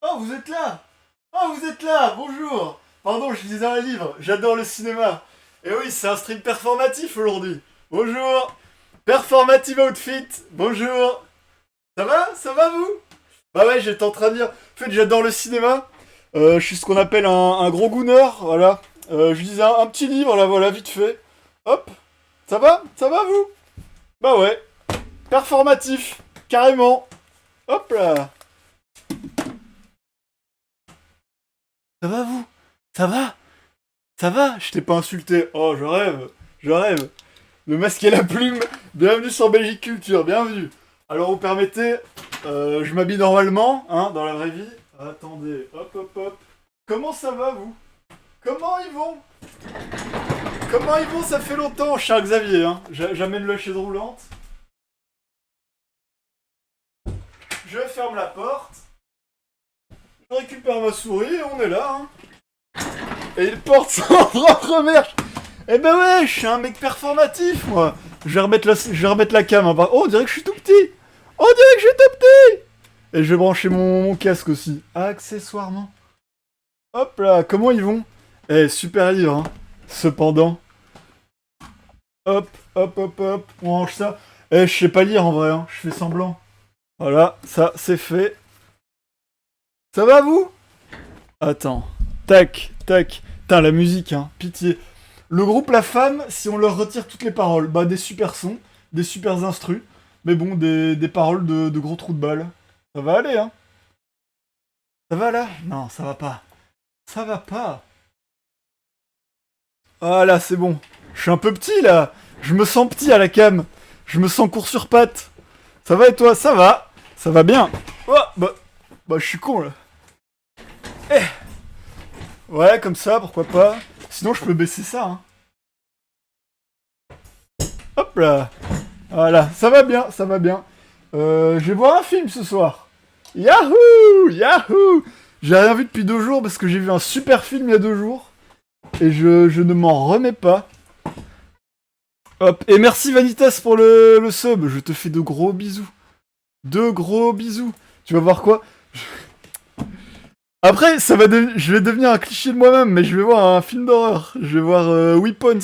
Oh, vous êtes là! Oh, vous êtes là! Bonjour! Pardon, je lisais un livre. J'adore le cinéma. Et oui, c'est un stream performatif aujourd'hui. Bonjour! Performative outfit. Bonjour! Ça va? Ça va, vous? Bah ouais, j'étais en train de dire. En fait, j'adore le cinéma. Je suis ce qu'on appelle un gros gooner. Voilà. Je lisais un petit livre, là, voilà, vite fait. Hop! Ça va? Ça va, vous? Bah ouais. Performatif. Carrément. Hop là! Ça va, vous? Ça va? Ça va? Je t'ai pas insulté. Oh, je rêve. Je rêve. Le masque et la plume. Bienvenue sur Belgique Culture. Bienvenue. Alors, vous permettez, je m'habille normalement, hein, dans la vraie vie. Attendez. Hop, hop, hop. Comment ça va, vous? Comment ils vont? Comment ils vont? Ça fait longtemps, cher Xavier, hein. J'amène la chaise roulante. Je ferme la porte. Je récupère ma souris et on est là, hein. Et il porte son propre merch. Eh ben ouais, je suis un mec performatif, moi. Je vais remettre la cam. Hein. Oh, on dirait que je suis tout petit. On dirait que je suis tout petit. Et je vais brancher mon casque aussi. Accessoirement. Hop là, comment ils vont? Eh, super livre, hein. Cependant. Hop, hop, hop, hop. On range ça. Eh, je sais pas lire en vrai, hein. Je fais semblant. Voilà, ça, c'est fait. Ça va, vous? Attends. Tac, tac. Putain, la musique, hein. Pitié. Le groupe La Femme, si on leur retire toutes les paroles, bah des super sons, des super instrus, mais bon, des paroles de gros trous de balle. Ça va aller, hein? Ça va là? Non, ça va pas. Ça va pas. Ah là, c'est bon. Je suis un peu petit là. Je me sens petit à la cam. Je me sens court sur pattes. Ça va et toi? Ça va. Ça va bien. Oh, bah je suis con là. Eh. Ouais, comme ça, pourquoi pas. Sinon, je peux baisser ça, hein. Hop là. Voilà, ça va bien, ça va bien. Je vais voir un film ce soir. Yahoo! Yahoo! J'ai rien vu depuis 2 jours parce que j'ai vu un super film il y a 2 jours. Et je ne m'en remets pas. Hop, et merci Vanitas pour le sub. Je te fais de gros bisous. De gros bisous. Tu vas voir quoi? Après, je vais devenir un cliché de moi-même, mais je vais voir un film d'horreur. Je vais voir Weapons.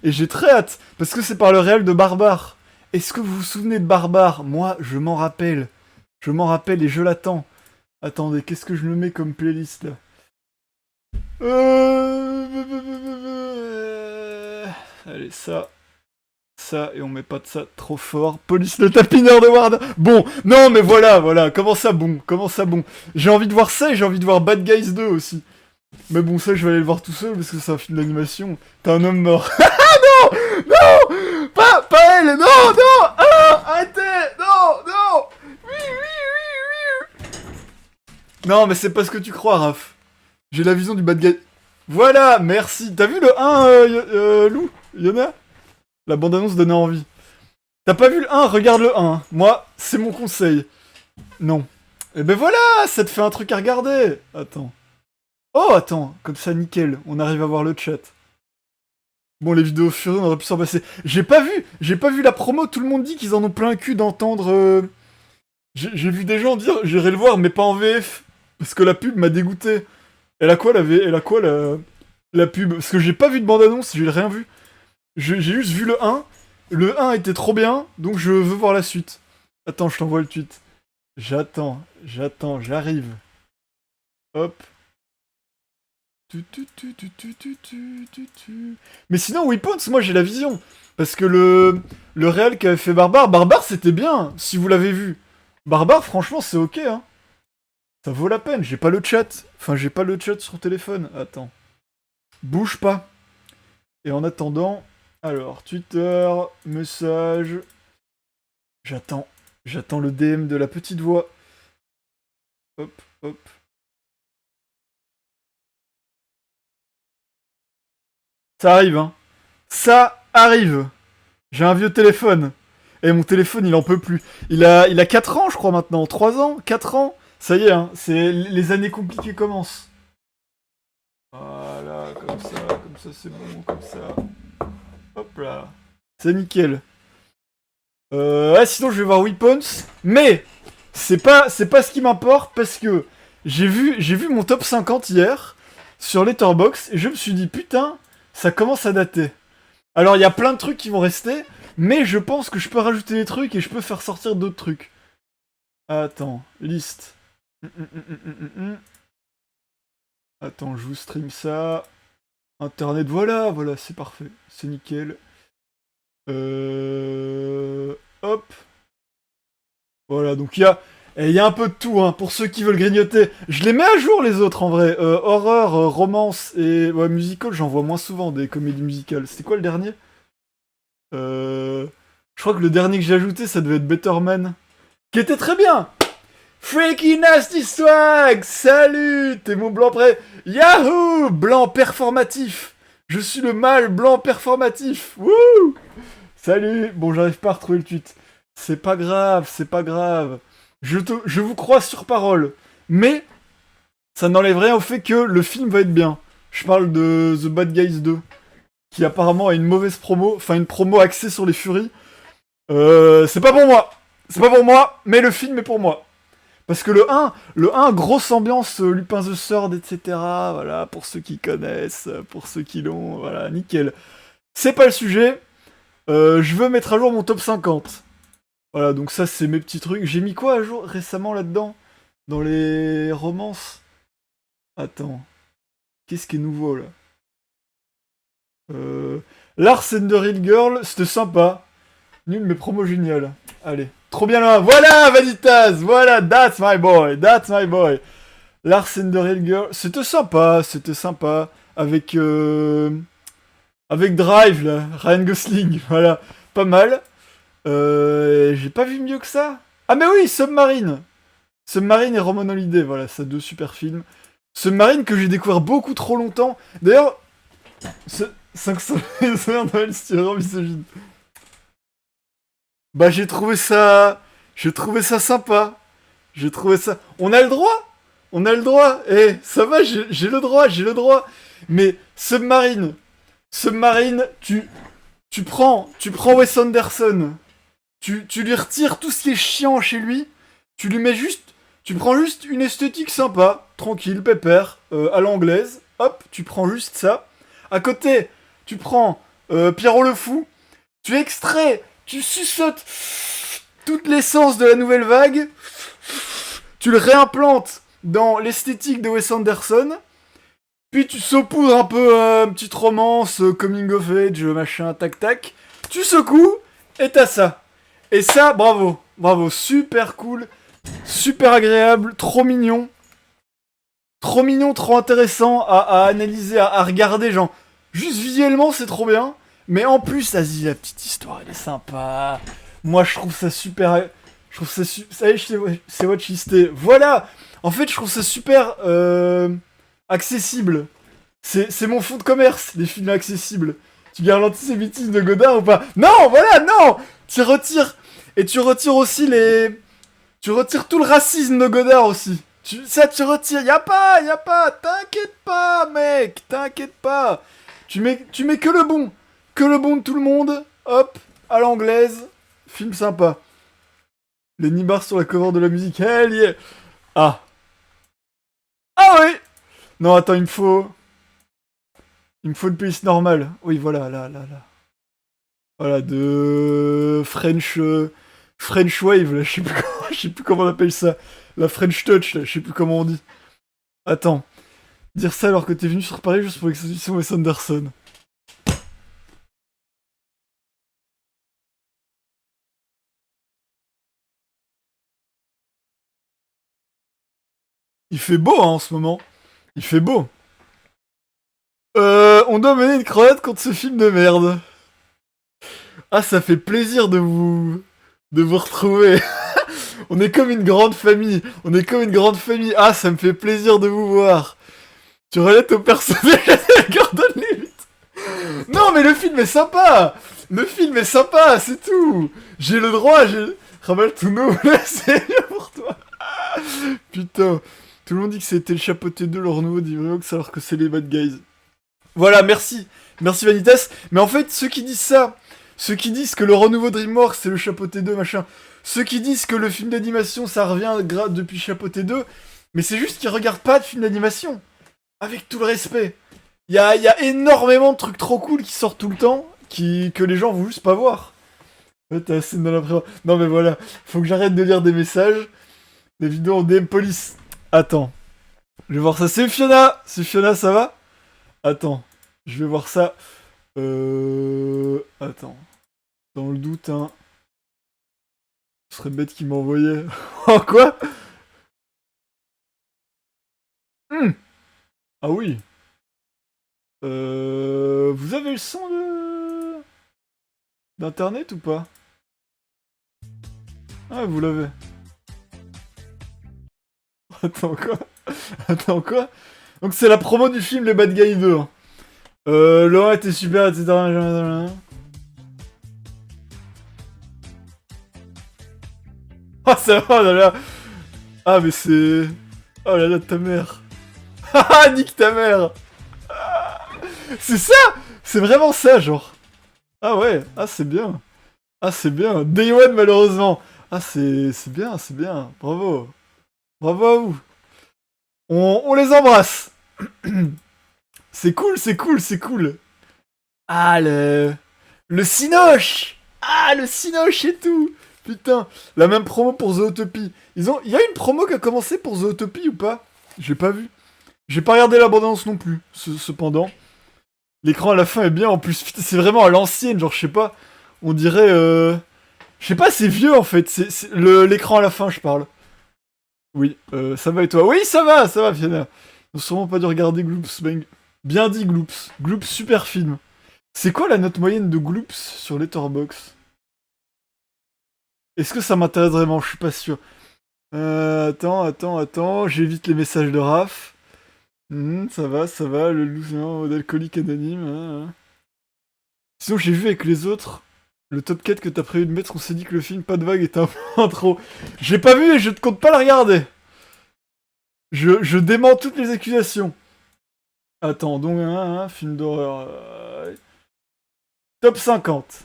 Et j'ai très hâte, parce que c'est par le réel de Barbare. Est-ce que vous vous souvenez de Barbare? Moi, je m'en rappelle. Je m'en rappelle et je l'attends. Attendez, qu'est-ce que je me mets comme playlist là? Allez, ça. Ça, et on met pas de ça trop fort. Police le tapineur de Ward. Bon, non, mais voilà, voilà. Comment ça, bon? Comment ça, bon? J'ai envie de voir ça et j'ai envie de voir Bad Guys 2 aussi. Mais bon, ça, je vais aller le voir tout seul parce que c'est un film d'animation. T'es un homme mort. Non! Non! Pas elle! Non! Non! Ah! Arrêtez! Non! Non! Oui, oui, oui, oui! Non, mais c'est pas ce que tu crois, Raph. J'ai la vision du bad guy. Voilà, merci. T'as vu le 1, Lou? Yona? La bande-annonce donnait envie. T'as pas vu le 1? Regarde le 1. Moi, c'est mon conseil. Non. Et ben voilà! Ça te fait un truc à regarder! Attends. Oh, attends. Comme ça, nickel. On arrive à voir le chat. Bon, les vidéos furieuses, on aurait pu s'en passer. J'ai pas vu la promo, tout le monde dit qu'ils en ont plein le cul d'entendre... J'ai vu des gens dire, j'irai le voir, mais pas en VF. Parce que la pub m'a dégoûté. Elle a quoi la pub? Parce que j'ai pas vu de bande-annonce, j'ai rien vu. J'ai juste vu le 1. Le 1 était trop bien, donc je veux voir la suite. Attends, je t'envoie le tweet. J'attends, j'arrive. Hop. Mais sinon, Weapons, moi j'ai la vision. Parce que le réel qu'avait fait Barbare c'était bien, si vous l'avez vu. Barbare, franchement, c'est ok, hein. Ça vaut la peine, j'ai pas le chat. Enfin, j'ai pas le chat sur téléphone. Attends. Bouge pas. Et en attendant, alors, Twitter, message. J'attends le DM de la petite voix. Hop, hop. Ça arrive, hein. Ça arrive. J'ai un vieux téléphone. Et mon téléphone, il en peut plus. Il a 4 ans, je crois, maintenant. 3 ans? 4 ans? Ça y est, hein. Les années compliquées commencent. Voilà, comme ça, c'est bon, comme ça. Hop là. C'est nickel. Sinon, je vais voir Weapons. Mais, c'est pas ce qui m'importe, parce que j'ai vu mon top 50 hier sur Letterboxd et je me suis dit putain, ça commence à dater. Alors il y a plein de trucs qui vont rester, mais je pense que je peux rajouter des trucs et je peux faire sortir d'autres trucs. Attends, liste. Attends, je vous stream ça. Internet, voilà, c'est parfait. C'est nickel. Hop. Voilà, donc il y a un peu de tout, hein, pour ceux qui veulent grignoter. Je les mets à jour, les autres, en vrai. Horreur, romance et ouais, musical, j'en vois moins souvent, des comédies musicales. C'était quoi le dernier Je crois que le dernier que j'ai ajouté, ça devait être Better Man. Qui était très bien. Freaky Nasty Swag. Salut. T'es mon blanc prêt. Yahoo. Blanc performatif. Je suis le mâle blanc performatif. Wouh. Salut. Bon, j'arrive pas à retrouver le tweet. C'est pas grave, c'est pas grave. Je vous crois sur parole. Mais ça n'enlève rien au fait que le film va être bien. Je parle de The Bad Guys 2, qui apparemment a une mauvaise promo, enfin une promo axée sur les furies. C'est pas pour moi. C'est pas pour moi, mais le film est pour moi. Parce que le 1, grosse ambiance Lupin the Third, etc. Voilà, pour ceux qui connaissent, pour ceux qui l'ont, voilà, nickel. C'est pas le sujet. Je veux mettre à jour mon top 50. Voilà, donc ça, c'est mes petits trucs. J'ai mis quoi à jour récemment là-dedans? Dans les romances? Attends. Qu'est-ce qui est nouveau, là? Lars and the Real Girl, c'était sympa. Nul, mais promo génial. Allez. Trop bien là. Voilà, Vanitas. Voilà, that's my boy. That's my boy. Lars and the Real Girl, c'était sympa. C'était sympa. Avec Drive, là. Ryan Gosling. Voilà. Pas mal. J'ai pas vu mieux que ça. Ah mais oui, Submarine. Submarine et Roman Holiday, voilà, ça deux super films. Submarine que j'ai découvert beaucoup trop longtemps. D'ailleurs, 500 Noël si tu es vraiment misogyne. Bah j'ai trouvé ça sympa. J'ai trouvé ça. On a le droit. On a le droit. Eh, ça va, j'ai le droit, j'ai le droit. Mais Submarine, tu prends Wes Anderson. Tu lui retires tout ce qui est chiant chez lui, tu prends juste une esthétique sympa, tranquille, pépère, à l'anglaise, hop, tu prends juste ça. À côté, tu prends Pierrot le Fou, tu extrais, tu suçotes toute l'essence de la nouvelle vague, tu le réimplantes dans l'esthétique de Wes Anderson, puis tu saupoudres un peu une petite romance, coming of age, machin, tac tac, tu secoues, et t'as ça. Et ça, bravo, super cool, super agréable, trop mignon, trop intéressant à analyser, à regarder, genre, juste visuellement c'est trop bien, mais en plus, vas-y, la petite histoire, elle est sympa, moi je trouve ça super, ça y est, c'est watchlisté, voilà, en fait je trouve ça super accessible, c'est mon fond de commerce, les films accessibles. Tu gardes l'antisémitisme de Godard ou pas? Non, voilà, non. Tu retires. Et tu retires aussi les... Tu retires tout le racisme de Godard aussi. Tu retires. Y'a pas. T'inquiète pas, mec. T'inquiète pas. Tu mets que le bon. Que le bon de tout le monde. Hop, à l'anglaise. Film sympa. Les nibards sur la cover de la musique. Hell yeah. Ah. Ah oui. Non, attends, il me faut une police normale. Oui, voilà, là. Voilà, de French Wave, là, je sais plus comment on appelle ça. La French Touch, là, je sais plus comment on dit. Attends. Dire ça alors que t'es venu sur Paris juste pour l'exposition Wes Anderson. Il fait beau, hein, en ce moment. Il fait beau. On doit mener une croate contre ce film de merde. Ah, ça fait plaisir de vous retrouver. On est comme une grande famille. Ah, ça me fait plaisir de vous voir. Tu relates au personnage de Gordon Levitt. Non, mais le film est sympa. C'est tout. J'ai le droit, Ramal Touno, c'est bien pour toi. Putain. Tout le monde dit que c'était le Chapeauté 2, leur nouveau Divox, alors que c'est les Bad Guys. Voilà, merci. Merci Vanitas. Mais en fait, ceux qui disent ça, ceux qui disent que le renouveau DreamWorks c'est le Chapeauté 2, machin, ceux qui disent que le film d'animation ça revient depuis Chapeauté 2, Mais c'est juste qu'ils regardent pas de films d'animation. Avec tout le respect. Il y a énormément de trucs trop cool qui sortent tout le temps, que les gens vont juste pas voir. Ouais, t'as assez dans la prépa. Non mais voilà, faut que j'arrête de lire des messages. Des vidéos en DM police. Attends. Je vais voir ça. C'est Fiona. C'est Fiona, ça va? Attends. Je vais voir ça. Attends. Dans le doute, hein. Ce serait bête qu'il m'envoyait. Oh, quoi? Ah oui. Vous avez le son d'internet ou pas? Ah, vous l'avez. Attends, quoi? Attends, quoi? Donc c'est la promo du film Les Bad Guys 2. Hein. Le 1 était super, etc. Ah, ça va, oh là là. Ah, mais c'est... Oh là là, ta mère. Haha, nique ta mère. C'est ça. C'est vraiment ça, genre. Ah ouais, ah c'est bien. Ah c'est bien. Day One, malheureusement. Ah c'est bien, c'est bien. Bravo. Bravo à vous. On les embrasse. C'est cool, c'est cool, c'est cool. Ah, le Cinoche. Ah, le Cinoche et tout. Putain, la même promo pour Zootopie. Il y a une promo qui a commencé pour Zootopie ou pas? J'ai pas vu. J'ai pas regardé l'abondance non plus, cependant. L'écran à la fin est bien en plus. Putain, c'est vraiment à l'ancienne, genre je sais pas. On dirait... Je sais pas, c'est vieux en fait. C'est l'écran à la fin, je parle. Oui, ça va et toi? Oui, ça va, Fiona. Ils ont sûrement pas dû regarder Gloops Bang. Bien dit, Gloops. Gloops, super film. C'est quoi la note moyenne de Gloops sur Letterboxd? Est-ce que ça m'intéresse vraiment? Je suis pas sûr. Attends. J'évite les messages de Raph. Ça va, le loup d'alcoolique anonyme. Sinon, j'ai vu avec les autres le top 4 que t'as prévu de mettre. On s'est dit que le film Pas de vague était un peu trop. J'ai pas vu et je ne compte pas le regarder. Je dément toutes les accusations. Attends, donc, film d'horreur. Top 50.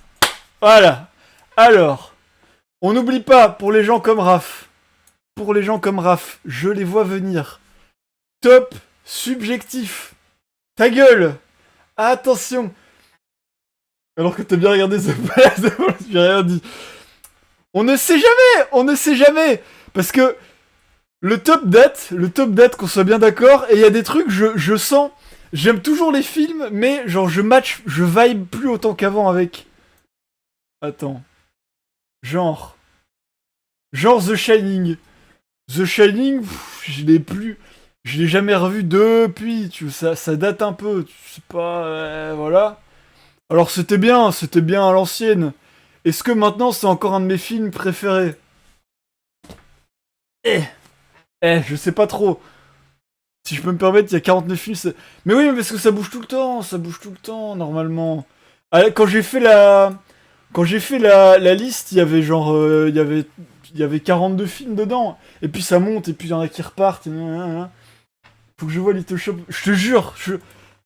Voilà. Alors, on n'oublie pas, pour les gens comme Raph. Pour les gens comme Raph, je les vois venir. Top subjectif. Ta gueule. Attention. Alors que t'as bien regardé The Palace, j'ai rien dit. On ne sait jamais. Parce que le top date, qu'on soit bien d'accord, et il y a des trucs, je sens, j'aime toujours les films, mais genre je vibe plus autant qu'avant avec. Attends. Genre The Shining. The Shining, je l'ai jamais revu depuis, ça date un peu, c'est pas, voilà. Alors c'était bien à l'ancienne. Est-ce que maintenant c'est encore un de mes films préférés? Je sais pas trop. Si je peux me permettre, il y a 49 films. Mais oui, mais parce que ça bouge tout le temps, normalement. Ah, quand j'ai fait la liste, il y avait genre, il y avait 42 films dedans. Et puis ça monte, et puis il y en a qui repartent. Faut que je vois Little Shop. Je te jure,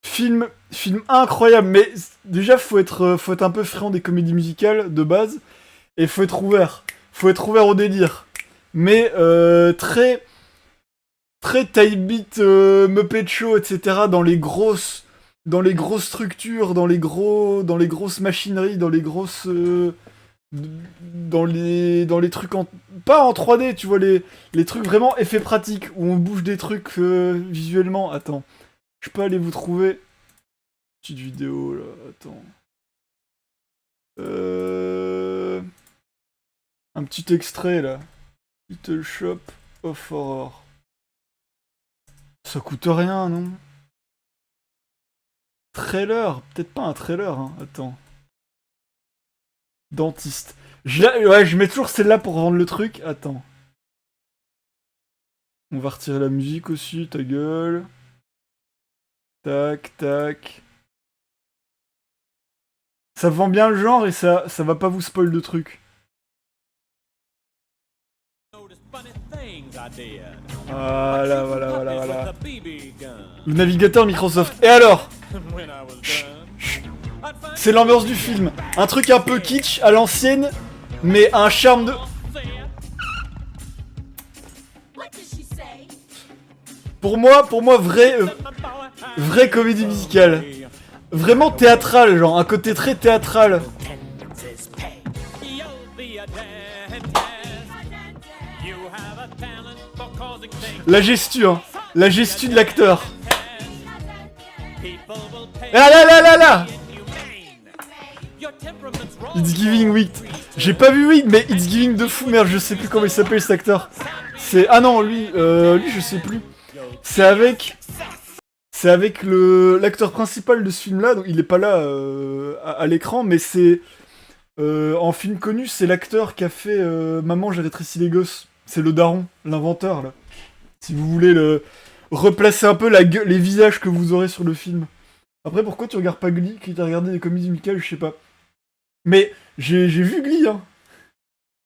film incroyable. Mais déjà, faut être un peu friand des comédies musicales de base. Et faut être ouvert. Faut être ouvert au délire. Mais très type beat, Muppet Show, etc. dans les grosses structures, dans les grosses machineries, dans les grosses... dans les trucs pas en 3D, tu vois, les trucs vraiment effets pratiques, où on bouge des trucs visuellement. Attends, je peux aller vous trouver... Petite vidéo, là, attends. Un petit extrait, là. Little Shop of Horror. Ça coûte rien, non? Trailer? Peut-être pas un trailer, hein. Attends. Dentiste. Je mets toujours celle-là pour vendre le truc. Attends. On va retirer la musique aussi, ta gueule. Tac. Ça vend bien le genre et ça va pas vous spoil de trucs. Voilà. Le navigateur Microsoft. Et alors? C'est l'ambiance du film. Un truc un peu kitsch à l'ancienne, mais un charme de... Pour moi, vraie comédie musicale. Vraiment théâtrale, genre, un côté très théâtral. La gestu, hein. La gestu de l'acteur. Ah là là là là. It's Giving 8. J'ai pas vu 8, mais It's Giving de fou. Merde, je sais plus comment il s'appelle cet acteur. C'est... Ah non, lui je sais plus. C'est avec l'acteur principal de ce film-là. Donc il est pas là à l'écran, mais c'est... en film connu, c'est l'acteur qui a fait Maman, j'ai rétréci les gosses. C'est le daron, l'inventeur, là. Si vous voulez replacer un peu les visages que vous aurez sur le film. Après, pourquoi tu regardes pas Glee? Qui t'a regardé des comédies musicales, je sais pas. Mais j'ai vu Glee, hein.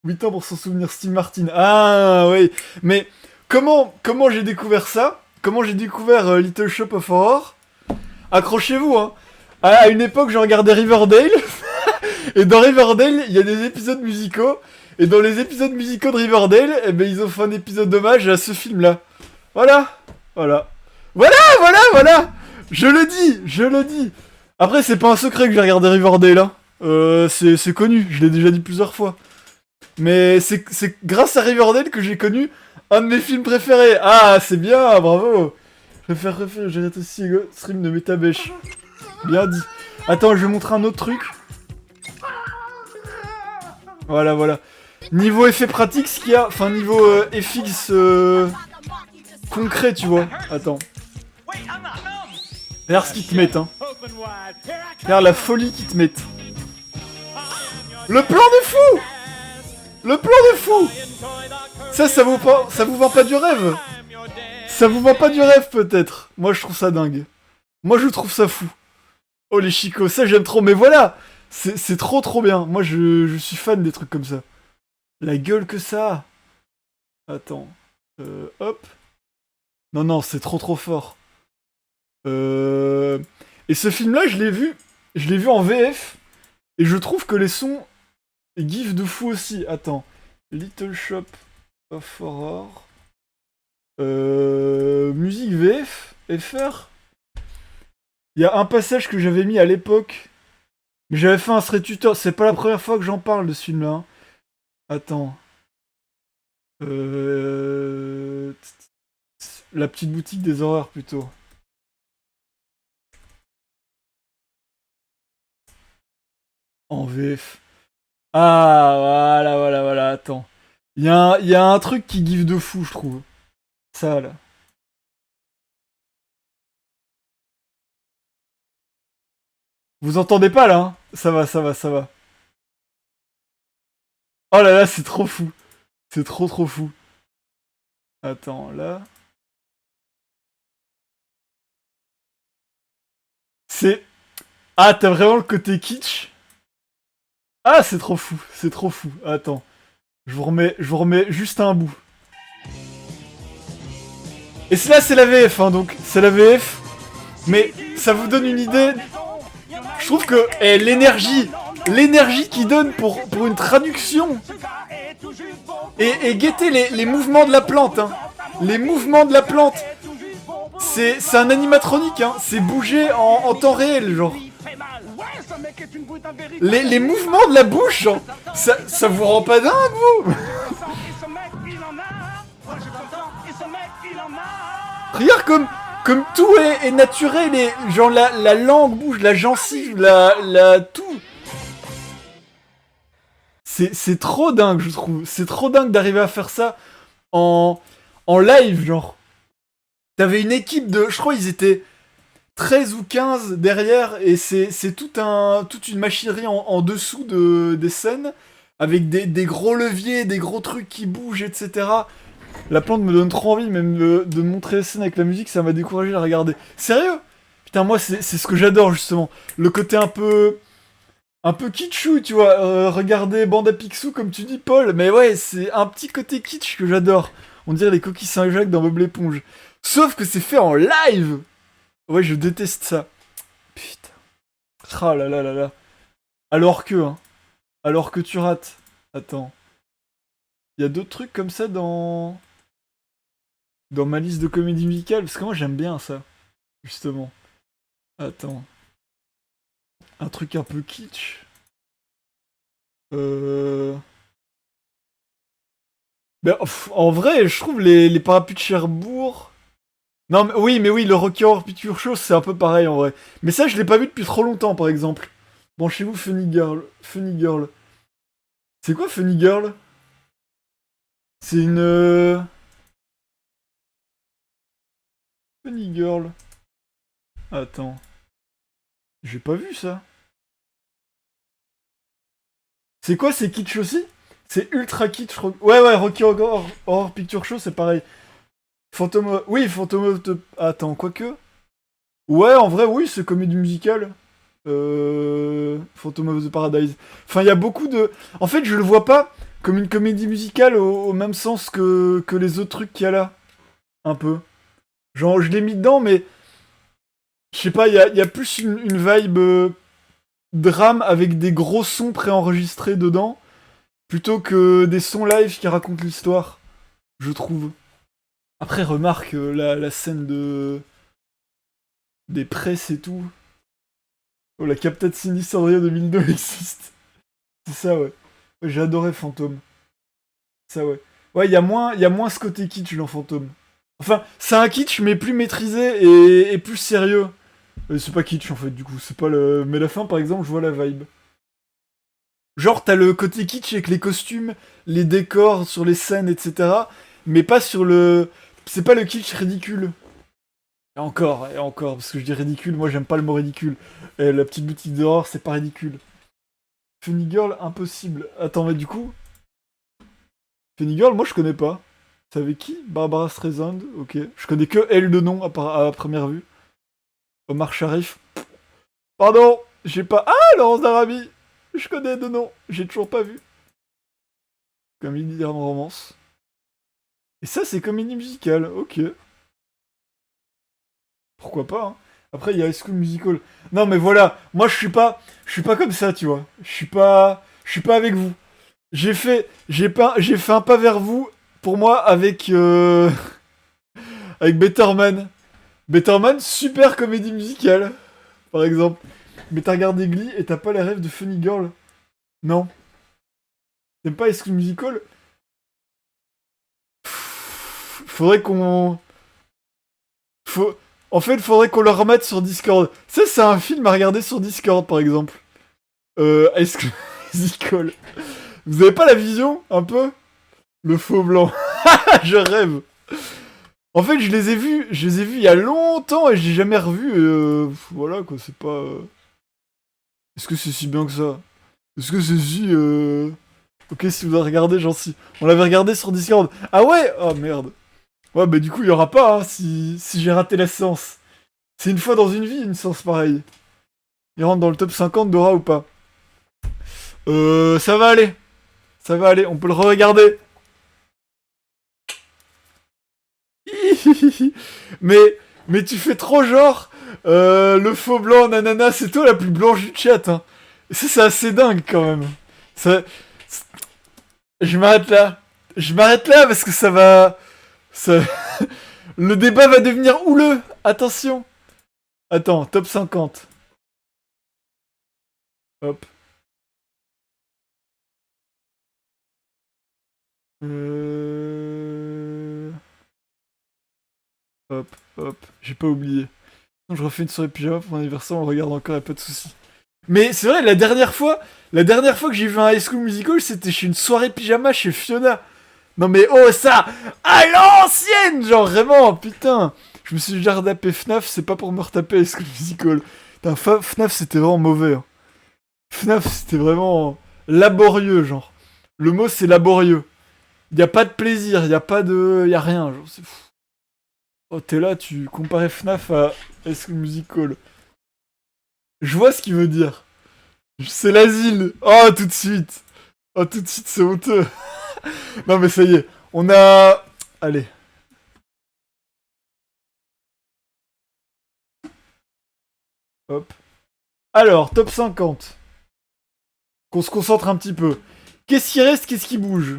8 ans pour s'en souvenir, Steve Martin. Ah, oui. Mais comment j'ai découvert ça? Comment j'ai découvert Little Shop of Horror? Accrochez-vous, hein. À une époque, je regardais Riverdale. Et dans Riverdale, il y a des épisodes musicaux. Et dans les épisodes musicaux de Riverdale, eh ben, ils ont fait un épisode d'hommage à ce film-là. Voilà. Je le dis. Après, c'est pas un secret que j'ai regardé Riverdale, hein. C'est connu, je l'ai déjà dit plusieurs fois. Mais c'est grâce à Riverdale que j'ai connu un de mes films préférés. Ah, c'est bien, bravo. J'ai aussi stream de Metabêche. Bien dit. Attends, je vais montrer un autre truc. Voilà. Niveau effet pratique, ce qu'il y a... Enfin, niveau FX concret, tu vois. Attends. Regarde ce qu'ils te mettent, hein. Regarde la folie qu'ils te mettent. Le plan de fou. Ça vous vend pas du rêve. Ça vous vend pas du rêve, peut-être. Moi, je trouve ça dingue. Moi, je trouve ça fou. Oh, les chicots, ça, j'aime trop. Mais voilà, c'est trop bien. Moi, je suis fan des trucs comme ça. La gueule que ça a. Attends. Hop. Non, c'est trop fort. Et ce film-là, je l'ai vu en VF. Et je trouve que les sons gif de fou aussi. Attends. Little Shop of Horror. Musique VF. FR. Il y a un passage que j'avais mis à l'époque. Mais j'avais fait un thread tutor. C'est pas la première fois que j'en parle de ce film-là. Hein. Attends. La petite boutique des horreurs plutôt. En VF. Ah, voilà, attends. Il y a un truc qui giffe de fou, je trouve. Ça, là. Vous entendez pas, là, hein? Ça va. Oh là là, c'est trop fou. C'est trop fou. Attends, là... C'est... Ah, t'as vraiment le côté kitsch? Ah, c'est trop fou. Attends. Je vous remets juste un bout. Et là, c'est la VF, hein, donc. C'est la VF. Mais ça vous donne une idée. Je trouve que l'énergie qu'il donne pour une traduction. Et guettez les mouvements de la plante, hein. Les mouvements de la plante. C'est un animatronique, hein. C'est bougé en temps réel, genre. Les mouvements de la bouche, genre. Ça vous rend pas dingue, vous? Regarde comme tout est naturel et genre la langue bouge, la gencive, tout. C'est trop dingue, je trouve. C'est trop dingue d'arriver à faire ça en live, genre. T'avais une équipe de... Je crois ils étaient 13 ou 15 derrière et c'est toute une machinerie en dessous des scènes avec des gros leviers, des gros trucs qui bougent, etc. La plante me donne trop envie même de montrer les scènes avec la musique, ça m'a découragé à regarder. Sérieux? Putain, moi c'est ce que j'adore justement. Le côté un peu kitschou, tu vois. Regardez Bande à Picsou comme tu dis, Paul. Mais ouais, c'est un petit côté kitsch que j'adore. On dirait les coquilles Saint-Jacques dans Bob l'éponge. Sauf que c'est fait en live. Ouais, je déteste ça. Putain. Ah là là là là. Alors que tu rates. Attends. Il y a d'autres trucs comme ça dans... Dans ma liste de comédies musicales, parce que moi j'aime bien ça, justement. Attends. Un truc un peu kitsch. Euh... Ben, en vrai, je trouve les parapluies de Cherbourg... Non, mais oui, le Rocky Horror Picture Show, c'est un peu pareil en vrai. Mais ça, je l'ai pas vu depuis trop longtemps, par exemple. Bon, chez vous, Funny Girl. Funny Girl. C'est quoi Funny Girl? C'est une... Funny Girl. Attends. J'ai pas vu ça. C'est quoi, c'est kitsch aussi? C'est ultra kitsch. Ouais, Rocky Horror Picture Show, c'est pareil. Phantom... Oui, Phantom... Attends, quoique... Ouais, en vrai, oui, c'est comédie musicale. Phantom of the Paradise. Enfin, il y a beaucoup de... En fait, je le vois pas comme une comédie musicale au même sens que les autres trucs qu'il y a là. Un peu. Genre, je l'ai mis dedans, mais... Je sais pas, il y a plus une vibe drame avec des gros sons préenregistrés dedans, plutôt que des sons live qui racontent l'histoire, je trouve. Après, remarque la scène des presses et tout. Oh, la Captain Sinistre 2002 existe. C'est ça, ouais. Ouais, j'ai adoré Fantôme. Ça, ouais. Ouais, il y a moins ce côté kitsch dans Fantôme. Enfin, c'est un kitsch, mais plus maîtrisé et plus sérieux. C'est pas kitsch, en fait, du coup. C'est pas le... Mais la fin, par exemple, je vois la vibe. Genre, t'as le côté kitsch avec les costumes, les décors sur les scènes, etc. Mais pas sur le... C'est pas le kitsch ridicule. Et encore, parce que je dis ridicule, moi j'aime pas le mot ridicule. Et la petite boutique d'horreur, c'est pas ridicule. Funny Girl, impossible. Attends, mais du coup... Funny Girl, moi je connais pas. C'est avec qui? Barbara Streisand, ok. Je connais que elle de nom à première vue. Omar Sharif. Pardon, j'ai pas... Ah, Laurence d'Arabie. Je connais de nom, j'ai toujours pas vu. Comédie en romance. Et ça, c'est comédie musicale, ok. Pourquoi pas, hein. Après, il y a High School Musical. Non, mais voilà, moi je suis pas comme ça, tu vois. Je suis pas avec vous. J'ai fait un pas vers vous, pour moi, avec, avec Better Man. Better Man, super comédie musicale, par exemple. Mais t'as regardé Glee et t'as pas les rêves de Funny Girl. Non. T'aimes pas High School Musical? Faudrait qu'on... Faut... En fait, faudrait qu'on le remette sur Discord. Ça, c'est un film à regarder sur Discord, par exemple. High School Musical. Vous avez pas la vision, un peu? Le faux blanc. Je rêve. En fait, je les ai vus il y a longtemps et je les ai jamais revus. Voilà, quoi, c'est pas... Est-ce que c'est si bien que ça? Est-ce que c'est si... Ok, si vous avez regardé, j'en suis... On l'avait regardé sur Discord. Ah ouais? Oh, merde. Ouais, bah du coup, il y aura pas, hein, si j'ai raté la séance. C'est une fois dans une vie, une séance pareille. Il rentre dans le top 50 d'Aura ou pas? Ça va aller. Ça va aller, on peut le re-regarder. mais tu fais trop genre... le faux blanc, nanana, c'est toi la plus blanche du chat, hein. Et ça, c'est assez dingue, quand même. Ça... Je m'arrête là. Je m'arrête là, parce que ça va... Ça... Le débat va devenir houleux. Attention. Attends, top 50. Hop. Euh... Hop, hop. J'ai pas oublié. Je refais une soirée pyjama pour mon anniversaire, on le regarde encore, y'a pas de soucis. Mais c'est vrai, la dernière fois que j'ai vu un High School Musical, c'était chez une soirée pyjama chez Fiona. Non mais oh ça, à l'ancienne, genre vraiment, putain. Je me suis déjà retapé FNAF, c'est pas pour me retaper High School Musical. Putain, FNAF c'était vraiment mauvais, hein. FNAF c'était vraiment laborieux, genre. Le mot c'est laborieux. Y a pas de plaisir, y a pas de... y a rien, genre c'est fou. Oh t'es là, tu comparais FNAF à High School Musical. Je vois ce qu'il veut dire. C'est l'asile. Oh tout de suite. Oh tout de suite c'est honteux. Non mais ça y est, on a... Allez. Hop. Alors, top 50. Qu'on se concentre un petit peu. Qu'est-ce qui reste, qu'est-ce qui bouge?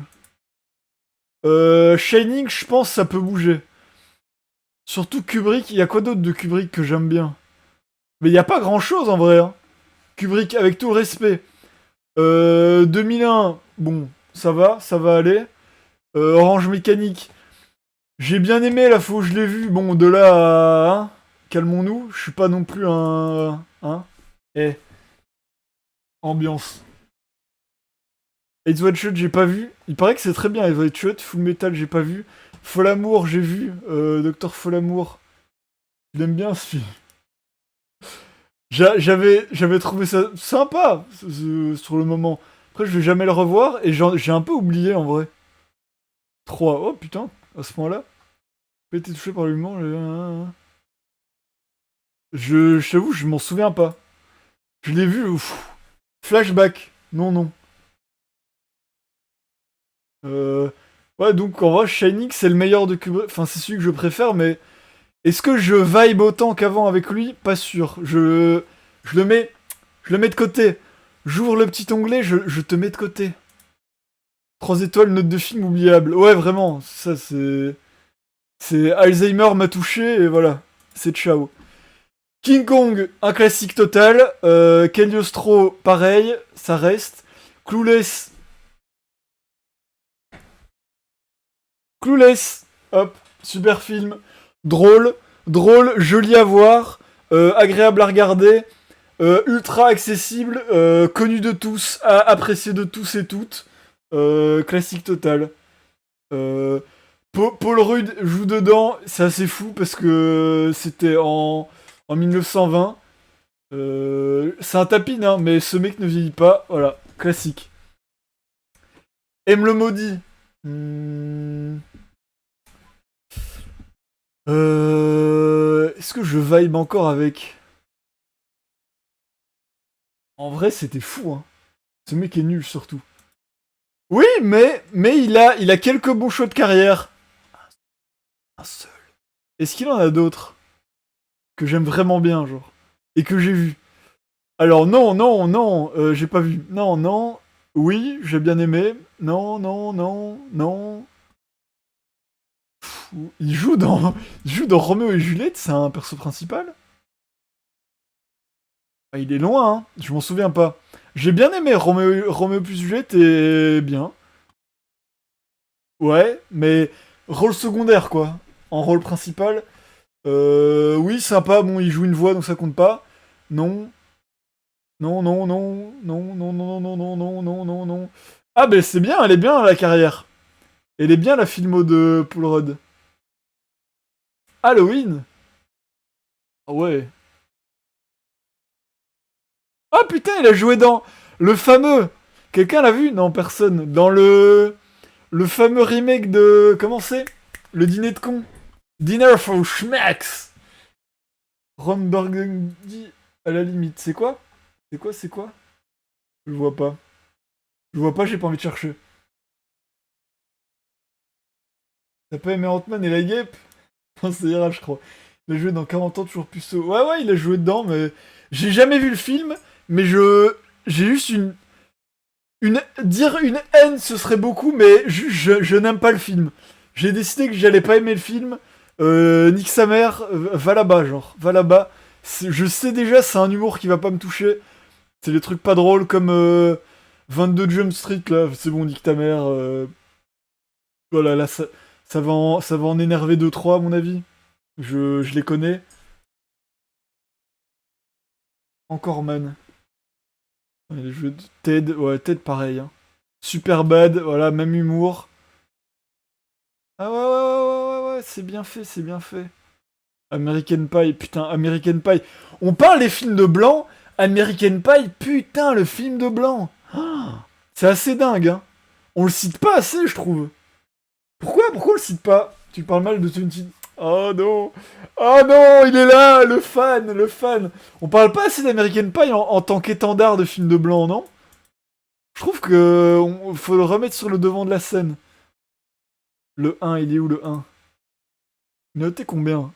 Shining, je pense, ça peut bouger. Surtout Kubrick, il y a quoi d'autre de Kubrick que j'aime bien? Mais il y a pas grand chose en vrai, hein. Kubrick, avec tout le respect. 2001, bon, ça va aller. Orange Mécanique, j'ai bien aimé la fois où je l'ai vu. Bon, de là à... hein, calmons-nous, je suis pas non plus un... Hein. Eh, ambiance. Eyes Wide Shut, j'ai pas vu. Il paraît que c'est très bien, Eyes Wide Shut. Full Metal, j'ai pas vu. Folamour, j'ai vu. Docteur Folamour. Je l'aime bien, ce film. J'avais trouvé ça sympa sur le moment. Après, je vais jamais le revoir et j'ai un peu oublié en vrai. 3. Oh putain, à ce point-là. J'ai été touché par l'humour. Je t'avoue, je m'en souviens pas. Je l'ai vu, ouf. Flashback. Non, non. Euh... Ouais, donc en vrai, Shining, c'est le meilleur de Kubrick. Enfin, c'est celui que je préfère, mais est-ce que je vibe autant qu'avant avec lui? Pas sûr. Je le mets, je le mets de côté. J'ouvre le petit onglet, je te mets de côté. 3 étoiles, note de film oubliable. Ouais, vraiment, ça c'est... C'est Alzheimer m'a touché et voilà. C'est ciao. King Kong, un classique total. Cagliostro, pareil, ça reste. Clueless. Clueless, hop, super film. Drôle, drôle, joli à voir, agréable à regarder, ultra accessible, connu de tous, apprécié de tous et toutes. Classique total. Euh, Paul Rudd joue dedans, c'est assez fou parce que c'était en 1920. C'est un tapin, hein, mais ce mec ne vieillit pas. Voilà, classique. Aime le maudit. Hmm. Est-ce que je vibe encore avec? En vrai, c'était fou, hein. Ce mec est nul, surtout. Oui, mais il a quelques bons choix de carrière. Un seul. Est-ce qu'il en a d'autres que j'aime vraiment bien, genre? Et que j'ai vu? Alors, non, non, non, j'ai pas vu. Non, non. Oui, j'ai bien aimé. Non, non, non, non. Il joue dans Roméo et Juliette, c'est un perso principal? Ah, il est loin, hein. Je m'en souviens pas. J'ai bien aimé Roméo plus Juliette et bien. Ouais, mais rôle secondaire, quoi. En rôle principal, oui, sympa. Bon, il joue une voix, donc ça compte pas. Non. Non, non, non, non, non, non, non, non, non, non, non, non. Ah, ben c'est bien, elle est bien la carrière. Elle est bien la filmo de Paul Rudd. Halloween? Ah ouais. Ah putain, il a joué dans le fameux. Quelqu'un l'a vu? Non, personne. Dans le fameux remake de comment c'est? Le dîner de con. Dinner for Schmacks. Ron Burgundy à la limite. C'est quoi? C'est quoi? C'est quoi? Je vois pas. Je vois pas, j'ai pas envie de chercher. T'as pas aimé Ant-Man et la guêpe? Non, ça ira, je crois. Il a joué dans 40 ans, toujours puceau. Ouais, ouais, il a joué dedans, mais j'ai jamais vu le film, mais j'ai juste dire une haine, ce serait beaucoup, mais je n'aime pas le film. J'ai décidé que j'allais pas aimer le film. Nique sa mère, va là-bas, genre, va là-bas. Je sais déjà, c'est un humour qui va pas me toucher. C'est des trucs pas drôles comme 22 Jump Street, là. C'est bon, nique ta mère. Voilà, là, ça va en énerver deux trois à mon avis. Je les connais. Encore man. Ouais, les jeux de Ted, ouais, Ted pareil, hein. Super bad, voilà, même humour. Ah ouais, ouais, ouais, ouais, ouais, ouais, c'est bien fait, c'est bien fait. American Pie, putain, American Pie. On parle des films de blanc, American Pie, putain, le film de blanc. Ah, c'est assez dingue, hein. On le cite pas assez, je trouve. Pourquoi on le cite pas? Tu parles mal de Twenty... Oh non! Oh non, il est là, le fan, le fan. On parle pas assez d'American Pie en tant qu'étendard de film de blanc, non? Je trouve que faut le remettre sur le devant de la scène. Le 1, il est où le 1? Notez combien?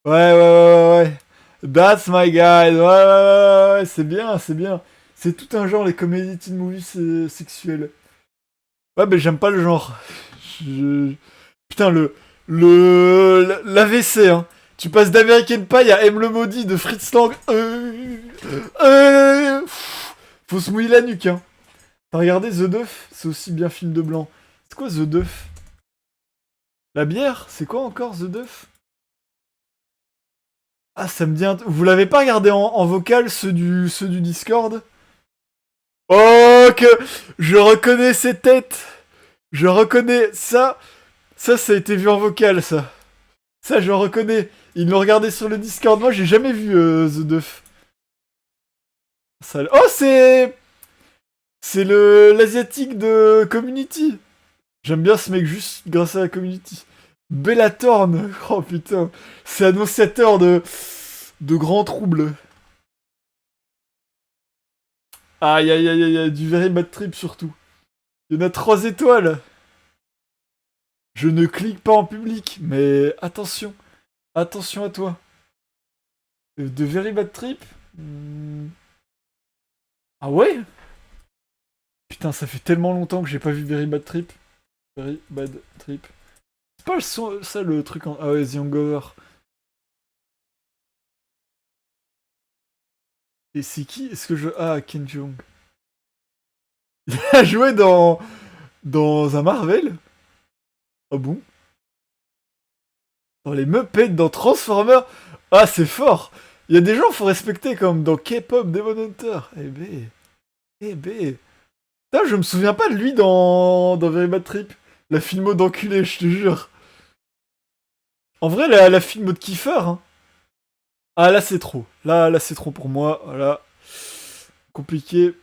Ouais, ouais, ouais, ouais, ouais. That's my guy. Ouais, ouais, ouais, ouais, c'est bien, c'est bien. C'est tout un genre, les comédies teen movies sexuelles. Ouais, mais j'aime pas le genre. Je- Putain, L'AVC, hein. Tu passes d'American Pie à M le maudit de Fritz Lang. Faut se mouiller la nuque, hein. T'as regardé The Duff? C'est aussi bien film de blanc. C'est quoi The Duff? La bière? C'est quoi encore The Duff? Ah, ça me dit Vous l'avez pas regardé en vocal, ceux du Discord? Oh, que je reconnais ces têtes. Je reconnais ça. Ça a été vu en vocal, ça. Ça, je reconnais. Ils l'ont regardé sur le Discord. Moi, j'ai jamais vu The Duff. Ça... Oh, c'est l'asiatique de Community. J'aime bien ce mec juste grâce à la Community. Bellatorn. Oh putain. C'est annonciateur de grands troubles. Aïe aïe aïe aïe, du very bad trip surtout. Il y en a 3 étoiles. Je ne clique pas en public, mais attention. Attention à toi. De very bad trip. Ah ouais? Putain, ça fait tellement longtemps que j'ai pas vu Very Bad Trip. Very Bad Trip. C'est pas ça le truc en... Ah ouais, The Hangover. Et c'est qui? Est-ce que je... Ah, Ken Jeong. Il a joué dans un Marvel? Ah bon? Dans les Muppets, dans Transformers? Ah, c'est fort! Il y a des gens qu'il faut respecter comme dans K-pop Demon Hunter. Eh ben... Eh ben... Putain, je me souviens pas de lui dans Very Bad Trip. La filmo d'enculé, je te jure. En vrai, la filmo de Kiefer, hein. Ah, là, c'est trop. Là, c'est trop pour moi. Voilà. Compliqué.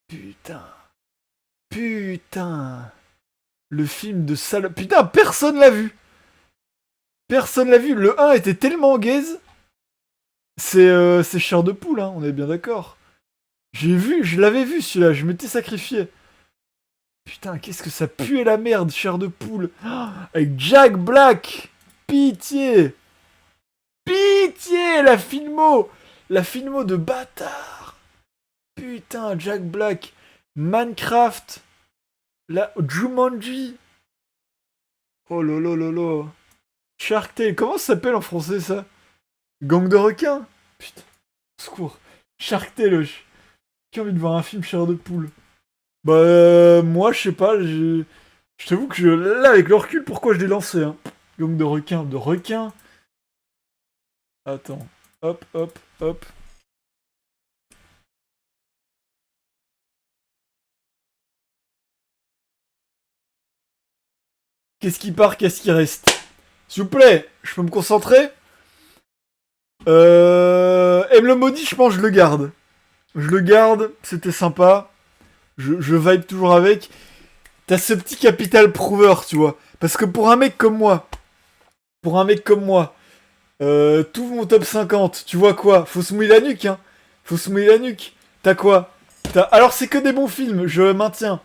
Putain. Putain. Le film de sale... Putain, personne l'a vu. Personne l'a vu. Le 1 était tellement gaze. C'est chair de poule, hein. On est bien d'accord. Je l'avais vu celui-là. Je m'étais sacrifié. Putain, qu'est-ce que ça puait la merde, chair de poule. Avec Jack Black. Pitié. Pitié, la filmo. La filmo de bâtard. Putain, Jack Black. Minecraft. La Jumanji. Oh lolo. Shark Tale. Comment ça s'appelle en français, ça? Gang de requins. Putain. Secours. Shark Tale. Qui a envie de voir un film chair de poule? Bah, moi, je sais pas. Je t'avoue que là, avec le recul, pourquoi je l'ai lancé, hein? Gang de requins. De requins. Attends. Hop. Qu'est-ce qui part, qu'est-ce qui reste? S'il vous plaît, je peux me concentrer? M le maudit, je pense que je le garde. Je le garde, c'était sympa. Je vibe toujours avec. T'as ce petit capital prover, tu vois. Parce que pour un mec comme moi, tout mon top 50, tu vois quoi? Faut se mouiller la nuque, hein. Faut se mouiller la nuque. T'as quoi? Alors c'est que des bons films, je maintiens.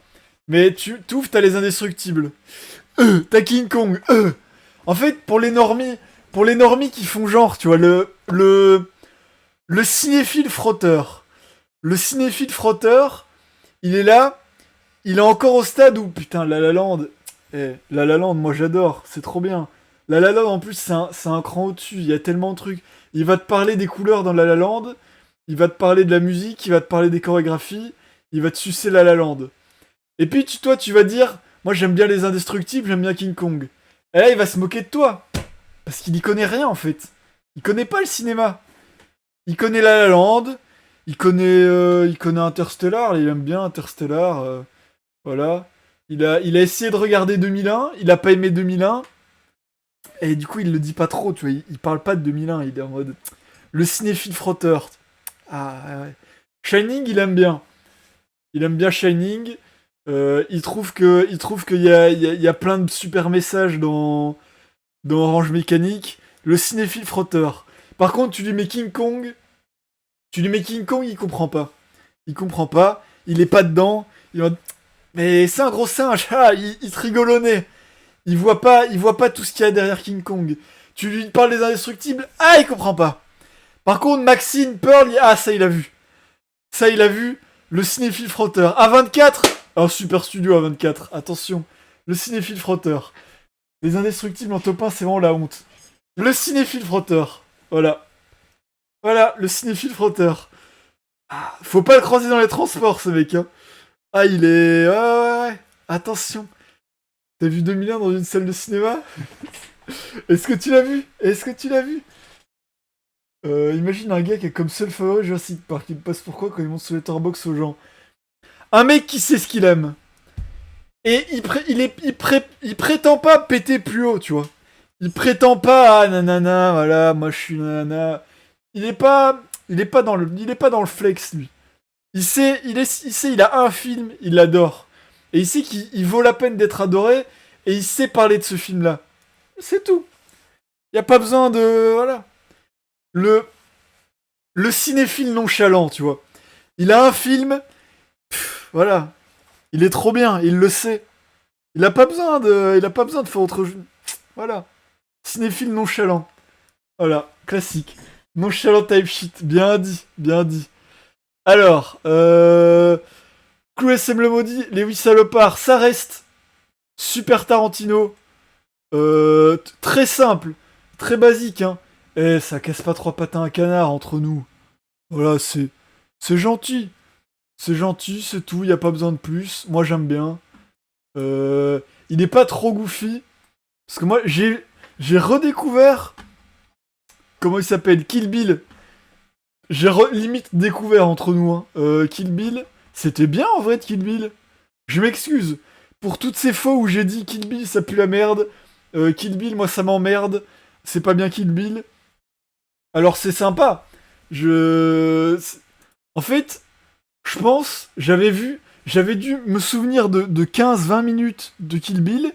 Mais tu t'ouvres, t'as les indestructibles. T'as King Kong. En fait, pour les normies qui font genre, tu vois, le cinéphile frotteur. Le cinéphile frotteur, il est là, il est encore au stade où, putain, La La Land. La La Land, moi j'adore, c'est trop bien. La La Land, en plus, c'est un cran au-dessus, il y a tellement de trucs. Il va te parler des couleurs dans La La Land, il va te parler de la musique, il va te parler des chorégraphies, il va te sucer La La Land. Et puis, toi, tu vas dire, moi j'aime bien les indestructibles, j'aime bien King Kong. Et là, il va se moquer de toi. Parce qu'il y connaît rien, en fait. Il connaît pas le cinéma. Il connaît La La Land, il connaît Interstellar, il aime bien Interstellar, voilà. Il a essayé de regarder 2001, il a pas aimé 2001, et du coup il le dit pas trop, tu vois, il parle pas de 2001, il est en mode... Le cinéphile frotteur. Ah ouais. Shining, il aime bien Shining, il trouve qu'il y a plein de super messages dans Orange Mécanique. Le cinéphile frotteur. Par contre, tu lui mets King Kong, il comprend pas. Il comprend pas, il est pas dedans, il va... Mais c'est un gros singe, ah, il se rigole au nez. Il voit pas tout ce qu'il y a derrière King Kong. Tu lui parles des indestructibles, ah, il comprend pas. Par contre, Maxine, Pearl, ah, ça il a vu. Ça il a vu, le cinéphile frotteur. A24, un super studio A24, attention. Le cinéphile frotteur. Les indestructibles en top 1, c'est vraiment la honte. Le cinéphile frotteur. Voilà. Voilà, le cinéphile frotteur. Ah, faut pas le croiser dans les transports, ce mec, hein. Ah, il est... Ouais, ouais, ouais. Attention. T'as vu 2001 dans une salle de cinéma? Est-ce que tu l'as vu? Est-ce que tu l'as vu? Imagine un gars qui a comme seul favori Jurassic Park. Il passe pourquoi quand il monte sur Letterboxd aux gens? Un mec qui sait ce qu'il aime. Et il prétend pas péter plus haut, tu vois. Il prétend pas, ah nanana, voilà, moi je suis nanana. Il est pas dans le flex, lui. Il a un film, il l'adore. Et il sait qu'il vaut la peine d'être adoré, et il sait parler de ce film-là. C'est tout. Y a pas besoin de, voilà. Le, le cinéphile nonchalant, tu vois. Il a un film, voilà. Il est trop bien, il le sait. Il a pas besoin de faire autre chose. Voilà. Cinéphile nonchalant. Voilà, classique. Nonchalant type shit. Bien dit, bien dit. Alors, Clou SM le maudit, les 8 salopards, ça reste super Tarantino. Très simple, très basique, hein. Eh, ça casse pas trois pattes à un canard entre nous. Voilà, c'est gentil. C'est gentil, c'est tout, y a pas besoin de plus. Moi j'aime bien. Euh, il est pas trop goofy. Parce que moi j'ai redécouvert. Comment il s'appelle? Kill Bill. Limite découvert entre nous, hein. Kill Bill. C'était bien en vrai de Kill Bill. Je m'excuse. Pour toutes ces fois où j'ai dit Kill Bill ça pue la merde. Kill Bill, moi ça m'emmerde. C'est pas bien Kill Bill. Alors c'est sympa. Je. En fait, je pense, j'avais dû me souvenir de 15-20 minutes de Kill Bill.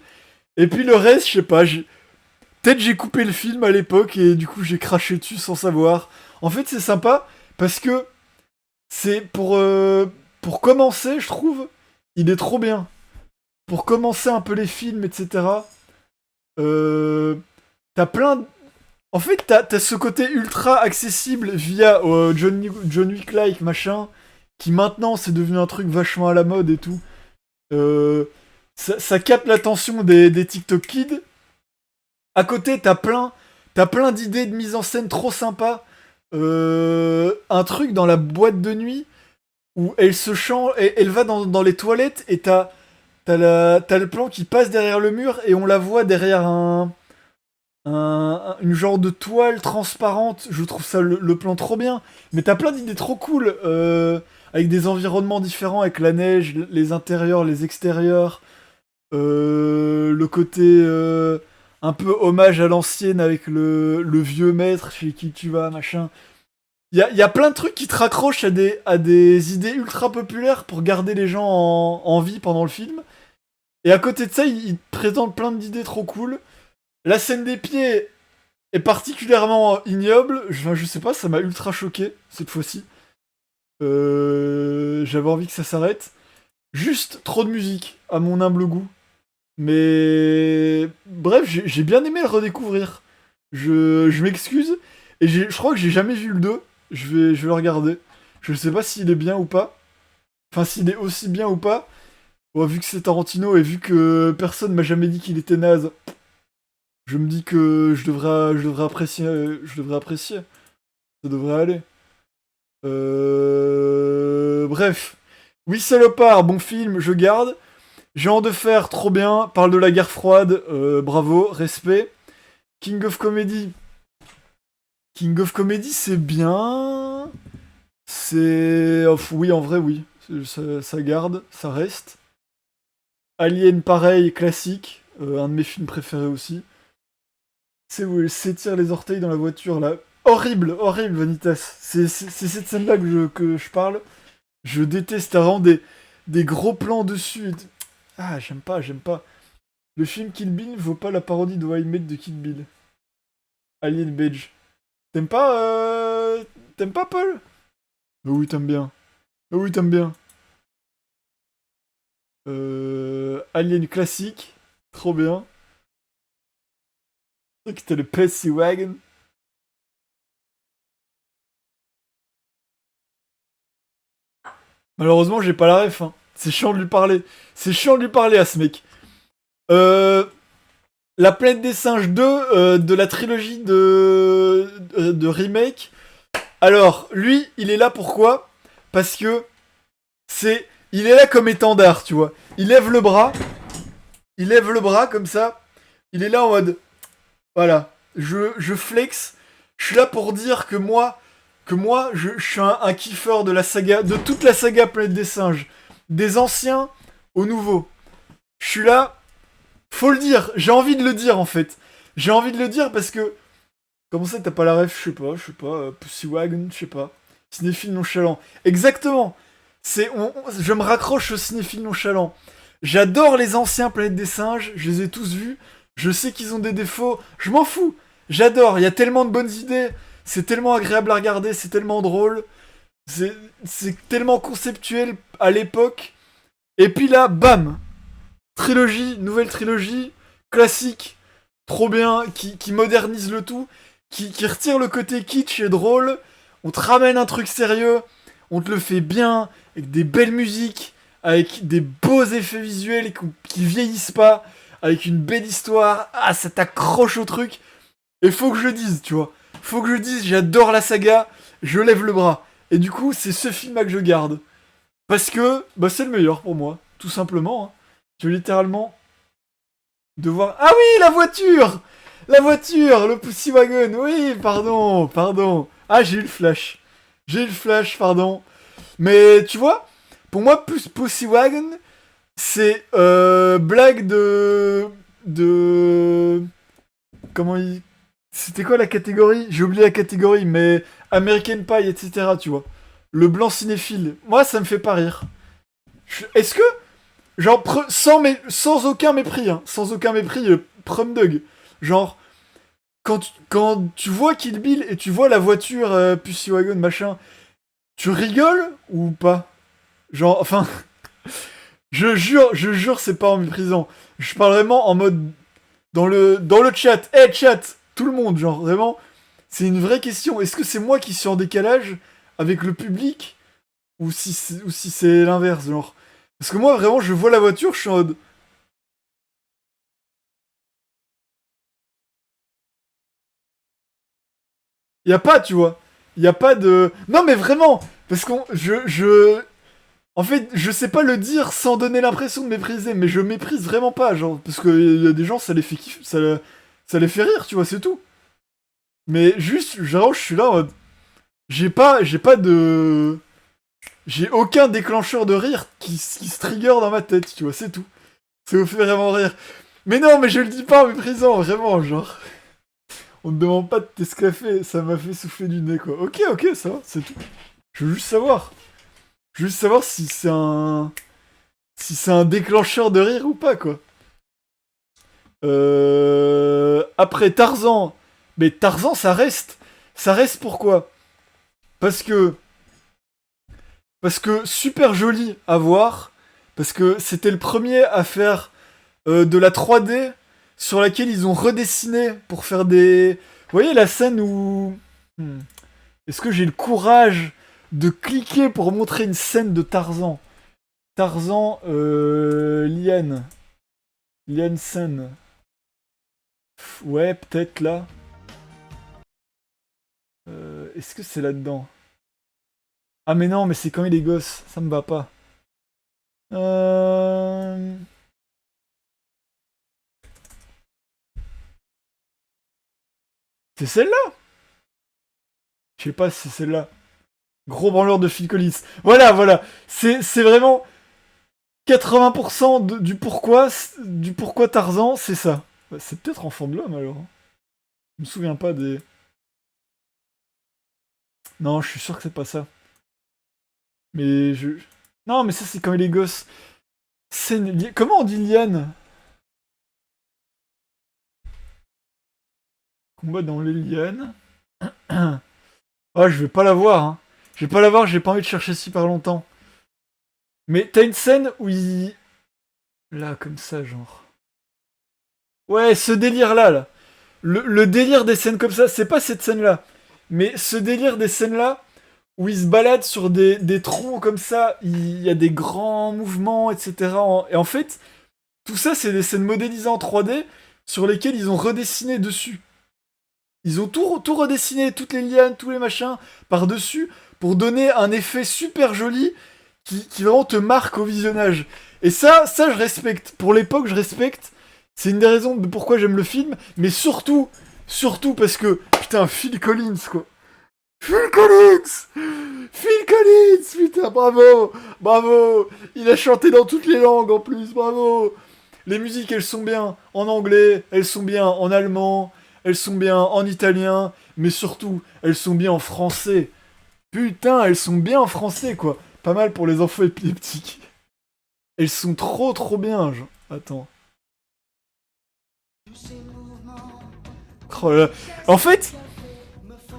Et puis le reste, je sais pas, peut-être j'ai coupé le film à l'époque et du coup j'ai craché dessus sans savoir. En fait, c'est sympa parce que c'est pour commencer, je trouve, il est trop bien. Pour commencer un peu les films, etc. Euh, t'as plein de... En fait, t'as ce côté ultra accessible via John Wick-like, machin, qui maintenant c'est devenu un truc vachement à la mode et tout. Euh, ça capte l'attention des TikTok kids. À côté, t'as plein d'idées de mise en scène trop sympas. Un truc dans la boîte de nuit où elle se change, elle va dans les toilettes et t'as le plan qui passe derrière le mur et on la voit derrière une genre de toile transparente. Je trouve ça le plan trop bien. Mais t'as plein d'idées trop cool avec des environnements différents, avec la neige, les intérieurs, les extérieurs. Le côté un peu hommage à l'ancienne avec le vieux maître chez qui tu vas, machin. Il y a plein de trucs qui te raccrochent à des idées ultra populaires pour garder les gens en vie pendant le film. Et à côté de ça, il te présente plein d'idées trop cool. La scène des pieds est particulièrement ignoble. Je sais pas, ça m'a ultra choqué cette fois-ci. J'avais envie que ça s'arrête. Juste trop de musique, à mon humble goût. Mais bref, j'ai bien aimé le redécouvrir. Je m'excuse. Et je crois que j'ai jamais vu le 2. Je vais le regarder. Je sais pas s'il est bien ou pas. Enfin, s'il est aussi bien ou pas. Bon, vu que c'est Tarantino et vu que personne m'a jamais dit qu'il était naze, je me dis que je devrais apprécier. Je devrais apprécier. Ça devrait aller. Bref. Oui, salopard, bon film, je garde. Jean de Fer, trop bien. Parle de la guerre froide, bravo, respect. King of Comedy. King of Comedy, c'est bien. C'est. Oh, oui, en vrai, oui. Ça garde, ça reste. Alien, pareil, classique. Un de mes films préférés aussi. C'est où elle s'étire les orteils dans la voiture, là. Horrible, horrible, Vanitas. C'est cette scène-là que je parle. Je déteste, t'as vraiment des gros plans dessus. Ah, j'aime pas, j'aime pas. Le film Kill Bill vaut pas la parodie de I Made de Kill Bill. Alien Beige. T'aimes pas, T'aimes pas, Paul? Oh oui, t'aimes bien. Oh oui, t'aimes bien. Alien classique. Trop bien. C'est vrai que c'était le Pussy Wagon. Malheureusement, j'ai pas la ref, hein. C'est chiant de lui parler. C'est chiant de lui parler à ce mec. Euh, La planète des singes 2 de la trilogie de remake. Alors, lui, il est là pourquoi? Parce que il est là comme étendard, tu vois. Il lève le bras comme ça. Il est là en mode, voilà, je flex. Je suis là pour dire que moi, je suis un kiffeur de la saga, de toute la saga Planète des Singes, des anciens aux nouveaux. Je suis là, faut le dire. J'ai envie de le dire en fait. J'ai envie de le dire parce que comment ça t'as pas la ref? Je sais pas, Pussy Wagon, je sais pas. Cinéphile nonchalant. Exactement. Je me raccroche au cinéphile nonchalant. J'adore les anciens Planète des Singes, je les ai tous vus. Je sais qu'ils ont des défauts, je m'en fous. J'adore, il y a tellement de bonnes idées. C'est tellement agréable à regarder, c'est tellement drôle. C'est, c'est tellement conceptuel à l'époque. Et puis là, bam! Trilogie, nouvelle trilogie, classique, trop bien, qui modernise le tout, qui retire le côté kitsch et drôle. On te ramène un truc sérieux, on te le fait bien, avec des belles musiques, avec des beaux effets visuels qui vieillissent pas, avec une belle histoire. Ah, ça t'accroche au truc. Et faut que je le dise, tu vois. Faut que je dise, j'adore la saga, je lève le bras. Et du coup, c'est ce film-là que je garde. Parce que bah, c'est le meilleur pour moi, tout simplement. Hein. Tu veux littéralement devoir... Ah oui, la voiture! La voiture, le Pussy Wagon, oui, pardon. Ah, j'ai eu le flash. J'ai eu le flash, pardon. Mais tu vois, pour moi, plus Pussy Wagon, c'est blague de... Comment il... C'était quoi la catégorie? J'ai oublié la catégorie, mais American Pie, etc., tu vois. Le blanc cinéphile. Moi, ça me fait pas rire. Est-ce que genre, sans aucun mépris, hein, sans aucun mépris, Prom Dog. Genre, quand tu vois Kill Bill et tu vois la voiture Pussy Wagon, machin, tu rigoles ou pas? Genre, enfin, je jure, c'est pas en méprisant. Je parle vraiment en mode dans le chat. Hey chat, tout le monde, genre vraiment, c'est une vraie question. Est-ce que c'est moi qui suis en décalage avec le public ou si c'est l'inverse, genre? Parce que moi, vraiment, je vois la voiture, je suis en mode. Y a pas, tu vois. Y a pas de. Non, mais vraiment, parce qu'on, en fait, je sais pas le dire sans donner l'impression de mépriser, mais je méprise vraiment pas, genre, parce que y a des gens, ça les fait kiffer, ça les fait rire, tu vois, c'est tout. Mais juste, genre, je suis là en mode, j'ai pas de, j'ai aucun déclencheur de rire qui se trigger dans ma tête, tu vois, c'est tout. Ça vous fait vraiment rire. Mais non, mais je le dis pas en méprisant, vraiment, genre. On ne demande pas de t'escaffer, ça m'a fait souffler du nez, quoi. Ok, ok, ça va, c'est tout. Je veux juste savoir. Je veux juste savoir si c'est un déclencheur de rire ou pas, quoi. Après Tarzan. Mais Tarzan, ça reste. Ça reste pourquoi? Parce que. Parce que super joli à voir. Parce que c'était le premier à faire de la 3D sur laquelle ils ont redessiné pour faire des. Vous voyez la scène où. Hmm. Est-ce que j'ai le courage de cliquer pour montrer une scène de Tarzan? Tarzan, Liane. Liane Sen. Ouais, peut-être là. Est-ce que c'est là-dedans? Ah mais non, mais c'est quand il est gosse, ça me va pas. Euh... C'est celle-là? Je sais pas si c'est celle-là. Gros branleur de Phil Collins. Voilà. C'est vraiment 80% du pourquoi Tarzan, c'est ça. Bah, c'est peut-être Enfant de l'homme alors. Hein. Je me souviens pas des. Non, je suis sûr que c'est pas ça. Mais je. Non, mais ça c'est quand il est gosse. Comment on dit liane? Combat dans les lianes. Ah, je vais pas la voir, hein. Je vais pas la voir, j'ai pas envie de chercher super longtemps. Mais t'as une scène où il. Là, comme ça, genre. Ouais, ce délire-là, là. Le délire des scènes comme ça, c'est pas cette scène-là. Mais ce délire des scènes-là, où il se balade sur des troncs comme ça, il y a des grands mouvements, etc. Et en fait, Tout ça, c'est des scènes modélisées en 3D sur lesquelles ils ont redessiné dessus. Ils ont tout redessiné, toutes les lianes, tous les machins, par-dessus, pour donner un effet super joli qui vraiment te marque au visionnage. Et ça, je respecte. Pour l'époque, je respecte. C'est une des raisons de pourquoi j'aime le film, mais surtout parce que, putain, Phil Collins, quoi. Phil Collins! Phil Collins! Putain, bravo! Il a chanté dans toutes les langues, en plus, bravo! Les musiques, elles sont bien en anglais, elles sont bien en allemand, elles sont bien en italien, mais surtout, elles sont bien en français. Putain, elles sont bien en français, quoi. Pas mal pour les enfants épileptiques. Elles sont trop bien, genre. Attends. Oh là là. En fait,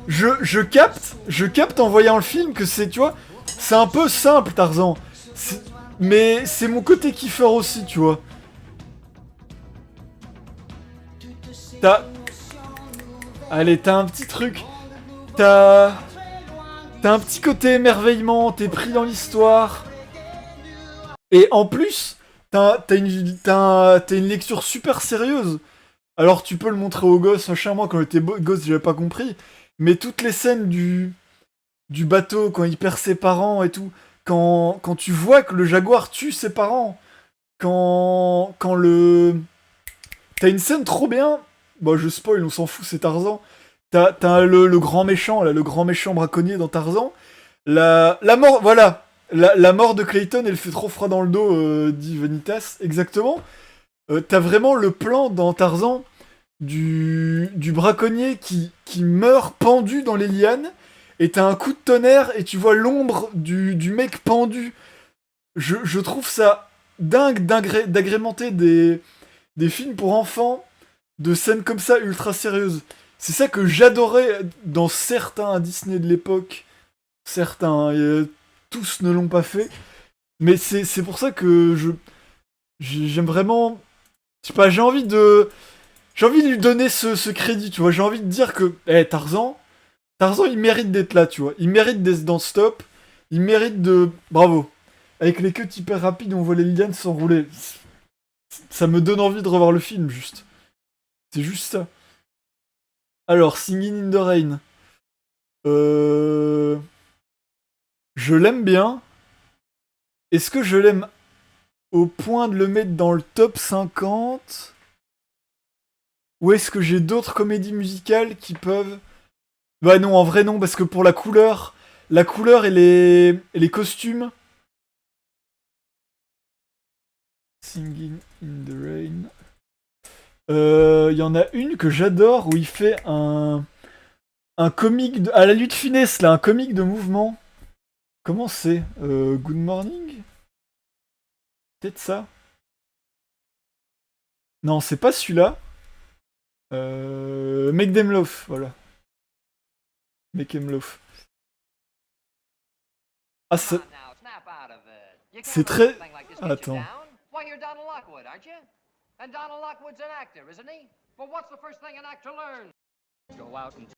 je capte en voyant le film que c'est, tu vois, c'est un peu simple, Tarzan. Mais c'est mon côté kiffeur aussi, tu vois. Allez, t'as un petit truc. T'as un petit côté émerveillement, t'es pris dans l'histoire. Et en plus, t'as une lecture super sérieuse. Alors tu peux le montrer aux gosses, machin, moi quand j'étais gosse j'avais pas compris. Mais toutes les scènes du bateau, quand il perd ses parents et tout, quand tu vois que le jaguar tue ses parents, quand le... T'as une scène trop bien, bon je spoil, on s'en fout, c'est Tarzan. T'as le grand méchant, là, le grand méchant braconnier dans Tarzan. La mort, voilà, la mort de Clayton, elle fait trop froid dans le dos, dit Vanitas, exactement. T'as vraiment le plan dans Tarzan du braconnier qui meurt pendu dans les lianes, et t'as un coup de tonnerre, et tu vois l'ombre du mec pendu. Je trouve ça dingue d'agrémenter des films pour enfants de scènes comme ça ultra sérieuses. C'est ça que j'adorais dans certains Disney de l'époque. Certains, tous ne l'ont pas fait. Mais c'est pour ça que j'aime vraiment... Je sais pas, j'ai envie de lui donner ce crédit, tu vois. J'ai envie de dire que, Tarzan, il mérite d'être là, tu vois. Il mérite d'être dans Stop. Il mérite de... Bravo. Avec les queues hyper rapides, on voit les lianes s'enrouler. Ça me donne envie de revoir le film, juste. C'est juste ça. Alors, Singing in the Rain. Je l'aime bien. Est-ce que je l'aime au point de le mettre dans le top 50? Ou est-ce que j'ai d'autres comédies musicales qui peuvent... Bah non, en vrai non, parce que pour la couleur et les costumes... Singing in the Rain... Il y en a une que j'adore où il fait un comique à la lutte finesse là, un comique de mouvement. Comment c'est Good Morning? Peut-être ça? Non, c'est pas celui-là. Make Them Love, voilà. Make Them Love. Ah, c'est très... Attends.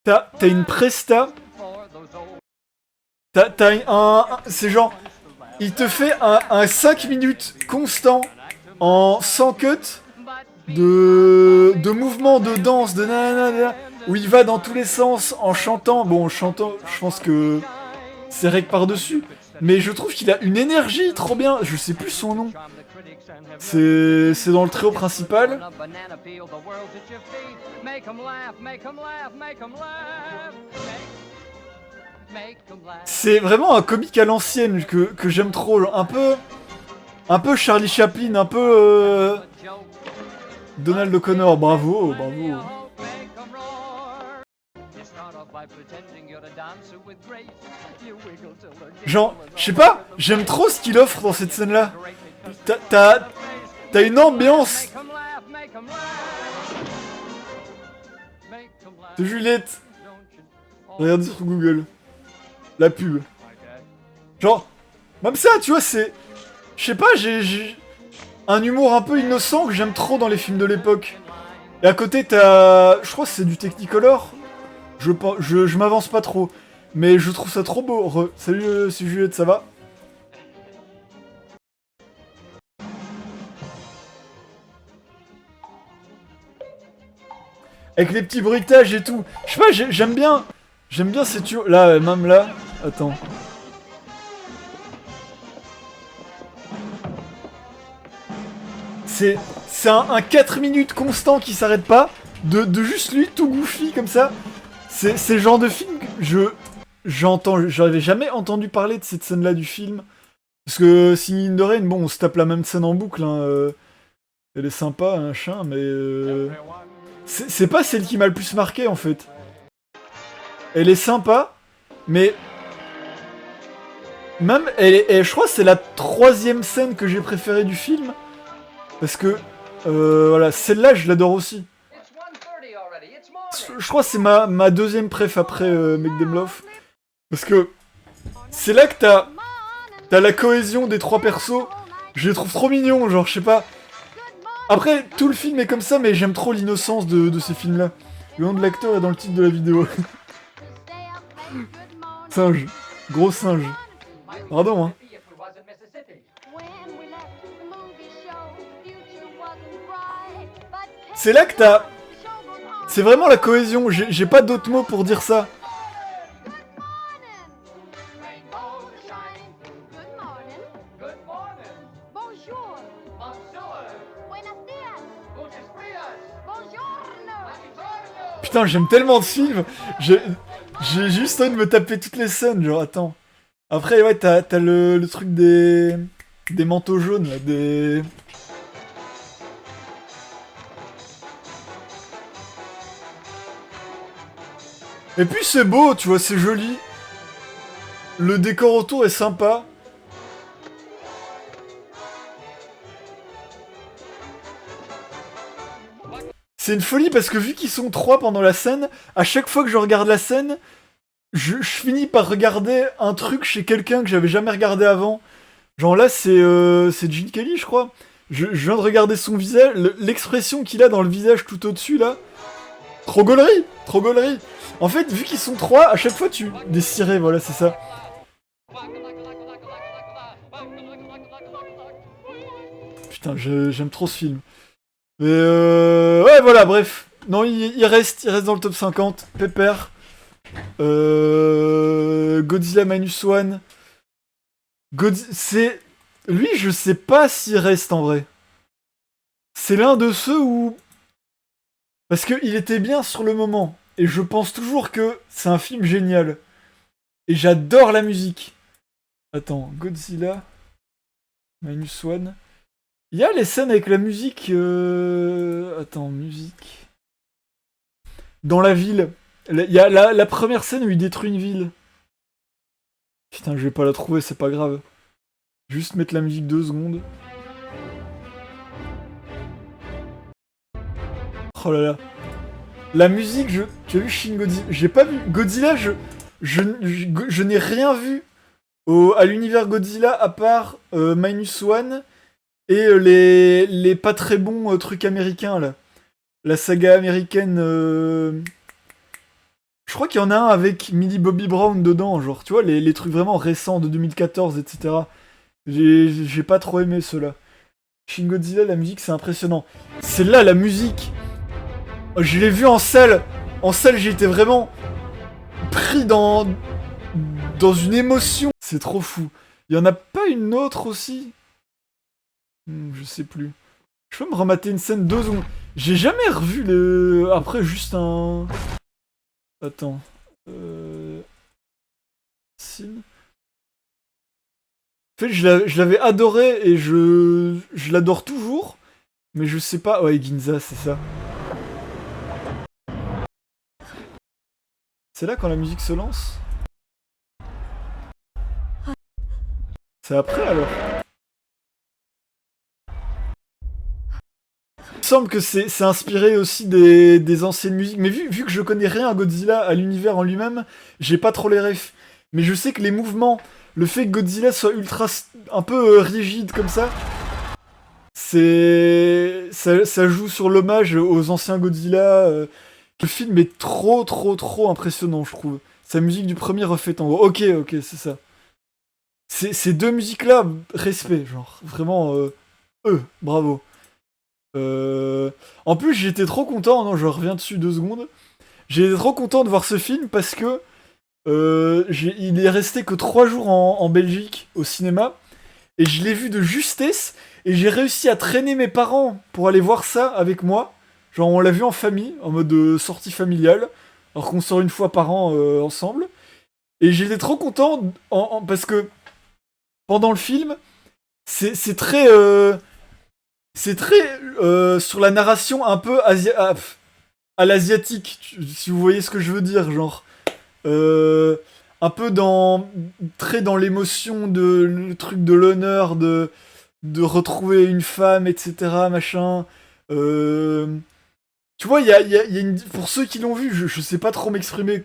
T'as une presta. C'est genre... Il te fait un 5 minutes constant en sans cut de mouvements, de danse, de nanana, où il va dans tous les sens en chantant. Bon, en chantant, je pense que c'est rec par-dessus. Mais je trouve qu'il a une énergie trop bien. Je sais plus son nom. C'est dans le trio principal. C'est vraiment un comique à l'ancienne que j'aime trop. Un peu Charlie Chaplin, un peu Donald O'Connor. Bravo. Genre, je sais pas, j'aime trop ce qu'il offre dans cette scène-là. T'as une ambiance. De Juliette. Regardez sur Google. La pub. Genre, même ça, tu vois, c'est... Je sais pas, j'ai un humour un peu innocent que j'aime trop dans les films de l'époque. Et à côté, t'as... Je crois que c'est du Technicolor. Je m'avance pas trop. Mais je trouve ça trop beau. Salut, c'est Juliette, ça va? Avec les petits bruitages et tout. Je sais pas, j'aime bien. J'aime bien ces tuyaux. Là, même là. Attends. C'est un 4 minutes constant qui s'arrête pas. De juste lui tout goofy comme ça. C'est le genre de film que j'avais jamais entendu parler de cette scène-là du film. Parce que Singing in the Rain, bon, on se tape la même scène en boucle. Hein, elle est sympa, machin, mais... c'est pas celle qui m'a le plus marqué, en fait. Elle est sympa, mais... Même, je crois que c'est la 3e scène que j'ai préférée du film. Parce que, voilà, celle-là, je l'adore aussi. Je crois que c'est ma 2e préf après Make Them Love. Parce que c'est là que t'as la cohésion des 3 persos. Je les trouve trop mignons, genre, je sais pas. Après, tout le film est comme ça, mais j'aime trop l'innocence de ces films-là. Le nom de l'acteur est dans le titre de la vidéo. Singe. Gros singe. Pardon, hein. C'est là que t'as... C'est vraiment la cohésion, j'ai pas d'autres mots pour dire ça. Putain, j'aime tellement ce film. J'ai juste envie de me taper toutes les scènes, genre, attends. Après, ouais, t'as le truc des manteaux jaunes, là, des... Et puis c'est beau, tu vois, c'est joli. Le décor autour est sympa. C'est une folie parce que vu qu'ils sont 3 pendant la scène, à chaque fois que je regarde la scène, je finis par regarder un truc chez quelqu'un que j'avais jamais regardé avant. Genre là, c'est Gene Kelly, je crois. Je viens de regarder son visage, l'expression qu'il a dans le visage tout au-dessus, là. Trop gaulerie. Trop gaulerie. En fait, vu qu'ils sont 3, à chaque fois tu... Des cirés, voilà, c'est ça. Putain, j'aime trop ce film. Mais ouais, voilà, bref. Non, il reste dans le top 50. Pepper. Godzilla Minus One. C'est... Lui, je sais pas s'il reste en vrai. C'est l'un de ceux où... Parce qu'il était bien sur le moment. Et je pense toujours que c'est un film génial. Et j'adore la musique. Attends, Godzilla Minus One. Il y a les scènes avec la musique... Attends, musique... Dans la ville. Il y a la première scène où il détruit une ville. Putain, je vais pas la trouver, c'est pas grave. Juste mettre la musique 2 secondes. Oh là là. La musique, tu as vu Shin Godzilla? J'ai pas vu. Godzilla, je n'ai rien vu à l'univers Godzilla à part Minus One et les pas très bons trucs américains là. La saga américaine. Je crois qu'il y en a un avec Millie Bobby Brown dedans, genre, tu vois, les trucs vraiment récents de 2014, etc. J'ai pas trop aimé ceux-là. Shin Godzilla, la musique, c'est impressionnant. C'est là la musique. Je l'ai vu en salle. En salle, j'ai été vraiment pris dans une émotion. C'est trop fou. Il y en a pas une autre aussi? Je sais plus. Je peux me remater une scène 2 secondes. J'ai jamais revu le... Après, juste un... Attends. Sin. En fait, je l'avais adoré et je l'adore toujours. Mais je sais pas... Ouais, Ginza, c'est ça. C'est là quand la musique se lance? C'est après alors? Il me semble que c'est inspiré aussi des anciennes musiques. Mais vu que je connais rien à Godzilla, à l'univers en lui-même, j'ai pas trop les refs. Mais je sais que les mouvements, le fait que Godzilla soit ultra... un peu rigide comme ça, ça joue sur l'hommage aux anciens Godzilla. Le film est trop impressionnant, je trouve. Sa musique du premier refait en gros. Ok, c'est ça. Ces deux musiques-là, respect, genre. Vraiment, bravo. Euh, En plus, j'étais trop content, non, je reviens dessus 2 secondes. J'étais trop content de voir ce film parce que il est resté que 3 jours en Belgique au cinéma et je l'ai vu de justesse et j'ai réussi à traîner mes parents pour aller voir ça avec moi. Genre, on l'a vu en famille, en mode sortie familiale, alors qu'on sort une fois par an ensemble. Et j'étais trop content parce que pendant le film, c'est très c'est très sur la narration un peu à l'asiatique, si vous voyez ce que je veux dire, genre euh, un peu très dans l'émotion de le truc de l'honneur de retrouver une femme, etc. Machin. Euh, Tu vois, il y a pour ceux qui l'ont vu, je sais pas trop m'exprimer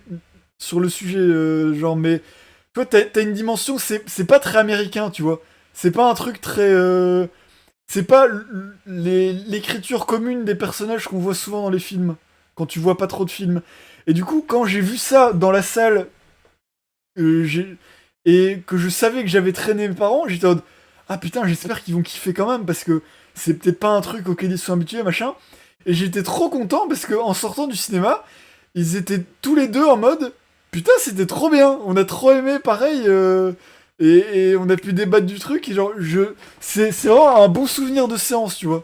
sur le sujet, genre, mais tu vois, t'as une dimension, c'est pas très américain, tu vois. C'est pas un truc très. C'est pas l'écriture commune des personnages qu'on voit souvent dans les films, quand tu vois pas trop de films. Et du coup, quand j'ai vu ça dans la salle, j'ai et que je savais que j'avais traîné mes parents, j'étais en mode, ah putain, j'espère qu'ils vont kiffer quand même, parce que c'est peut-être pas un truc auquel ils sont habitués, machin. Et j'étais trop content, parce que en sortant du cinéma, ils étaient tous les deux en mode, putain, c'était trop bien, on a trop aimé, pareil, et on a pu débattre du truc, et genre, c'est vraiment un bon souvenir de séance, tu vois.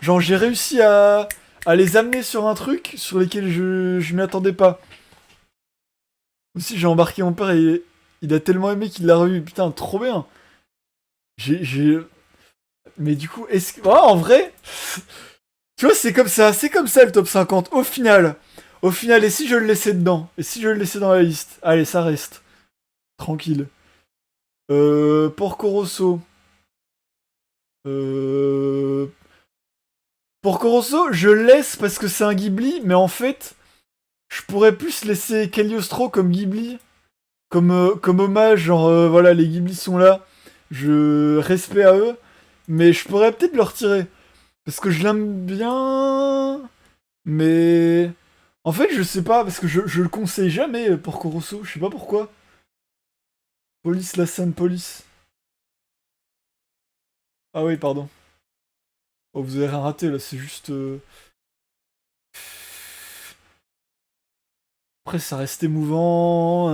Genre, j'ai réussi à les amener sur un truc sur lequel je m'y attendais pas. Aussi, j'ai embarqué mon père et il a tellement aimé qu'il l'a revu. Putain, trop bien. J'ai. Mais du coup, est-ce que. Ah, en vrai, tu vois, c'est comme ça le top 50. Au final, et si je le laissais dedans? Et si je le laissais dans la liste? Allez, ça reste. Tranquille. Porco Rosso. Euh... Porco Rosso, je le laisse parce que c'est un Ghibli, mais en fait, je pourrais plus laisser Cagliostro comme Ghibli. Comme hommage, genre voilà, les Ghibli sont là, je respect à eux, mais je pourrais peut-être le retirer. Parce que je l'aime bien, mais en fait, je sais pas, parce que je le conseille jamais pour Corosso, je sais pas pourquoi. Police, la scène police. Ah oui, pardon. Oh, vous avez rien raté là, c'est juste. Après, ça reste émouvant.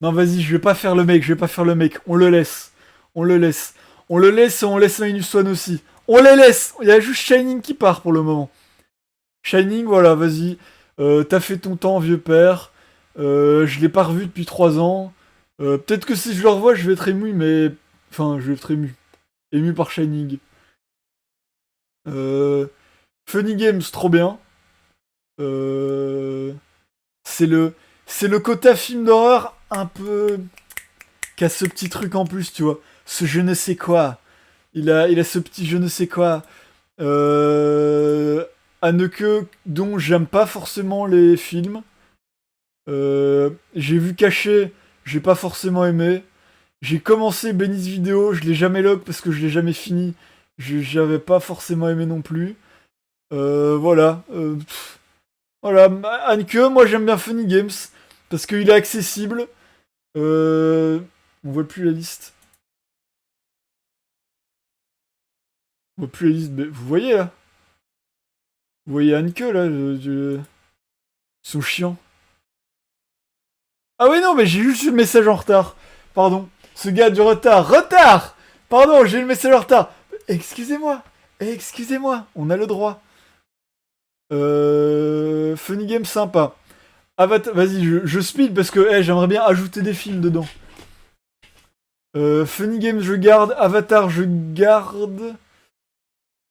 Non, vas-y, je vais pas faire le mec, je vais pas faire le mec. On le laisse. On le laisse. On le laisse et on laisse Minus Swan aussi. On les laisse. Il y a juste Shining qui part pour le moment. Shining, voilà, vas-y. T'as fait ton temps, vieux père. Je l'ai pas revu depuis 3 ans. Peut-être que si je le revois, je vais être ému, mais. Enfin, je vais être ému. Ému par Shining. Euh... Funny Games, trop bien. Euh... C'est le. C'est le quota film d'horreur un peu. Qui a ce petit truc en plus, tu vois. Ce je ne sais quoi. Il a ce petit je ne sais quoi. Euh... Anneke, dont j'aime pas forcément les films. J'ai vu Caché, j'ai pas forcément aimé. J'ai commencé Benny's Vidéo, je l'ai jamais log parce que je l'ai jamais fini. J'avais pas forcément aimé non plus. Voilà. Voilà. Anneke, moi j'aime bien Funny Games parce qu'il est accessible. Euh, on voit plus la liste. On voit plus la liste. Mais vous voyez là? Vous voyez Anneke là? Ils sont chiants. Ah oui, non, mais j'ai juste eu le message en retard. Pardon. Ce gars a du retard. Retard! Pardon, j'ai eu le message en retard. Excusez-moi. Excusez-moi. On a le droit. Funny game sympa. Avatar, vas-y, je speed parce que j'aimerais bien ajouter des films dedans. Funny game, je garde. Avatar, je garde.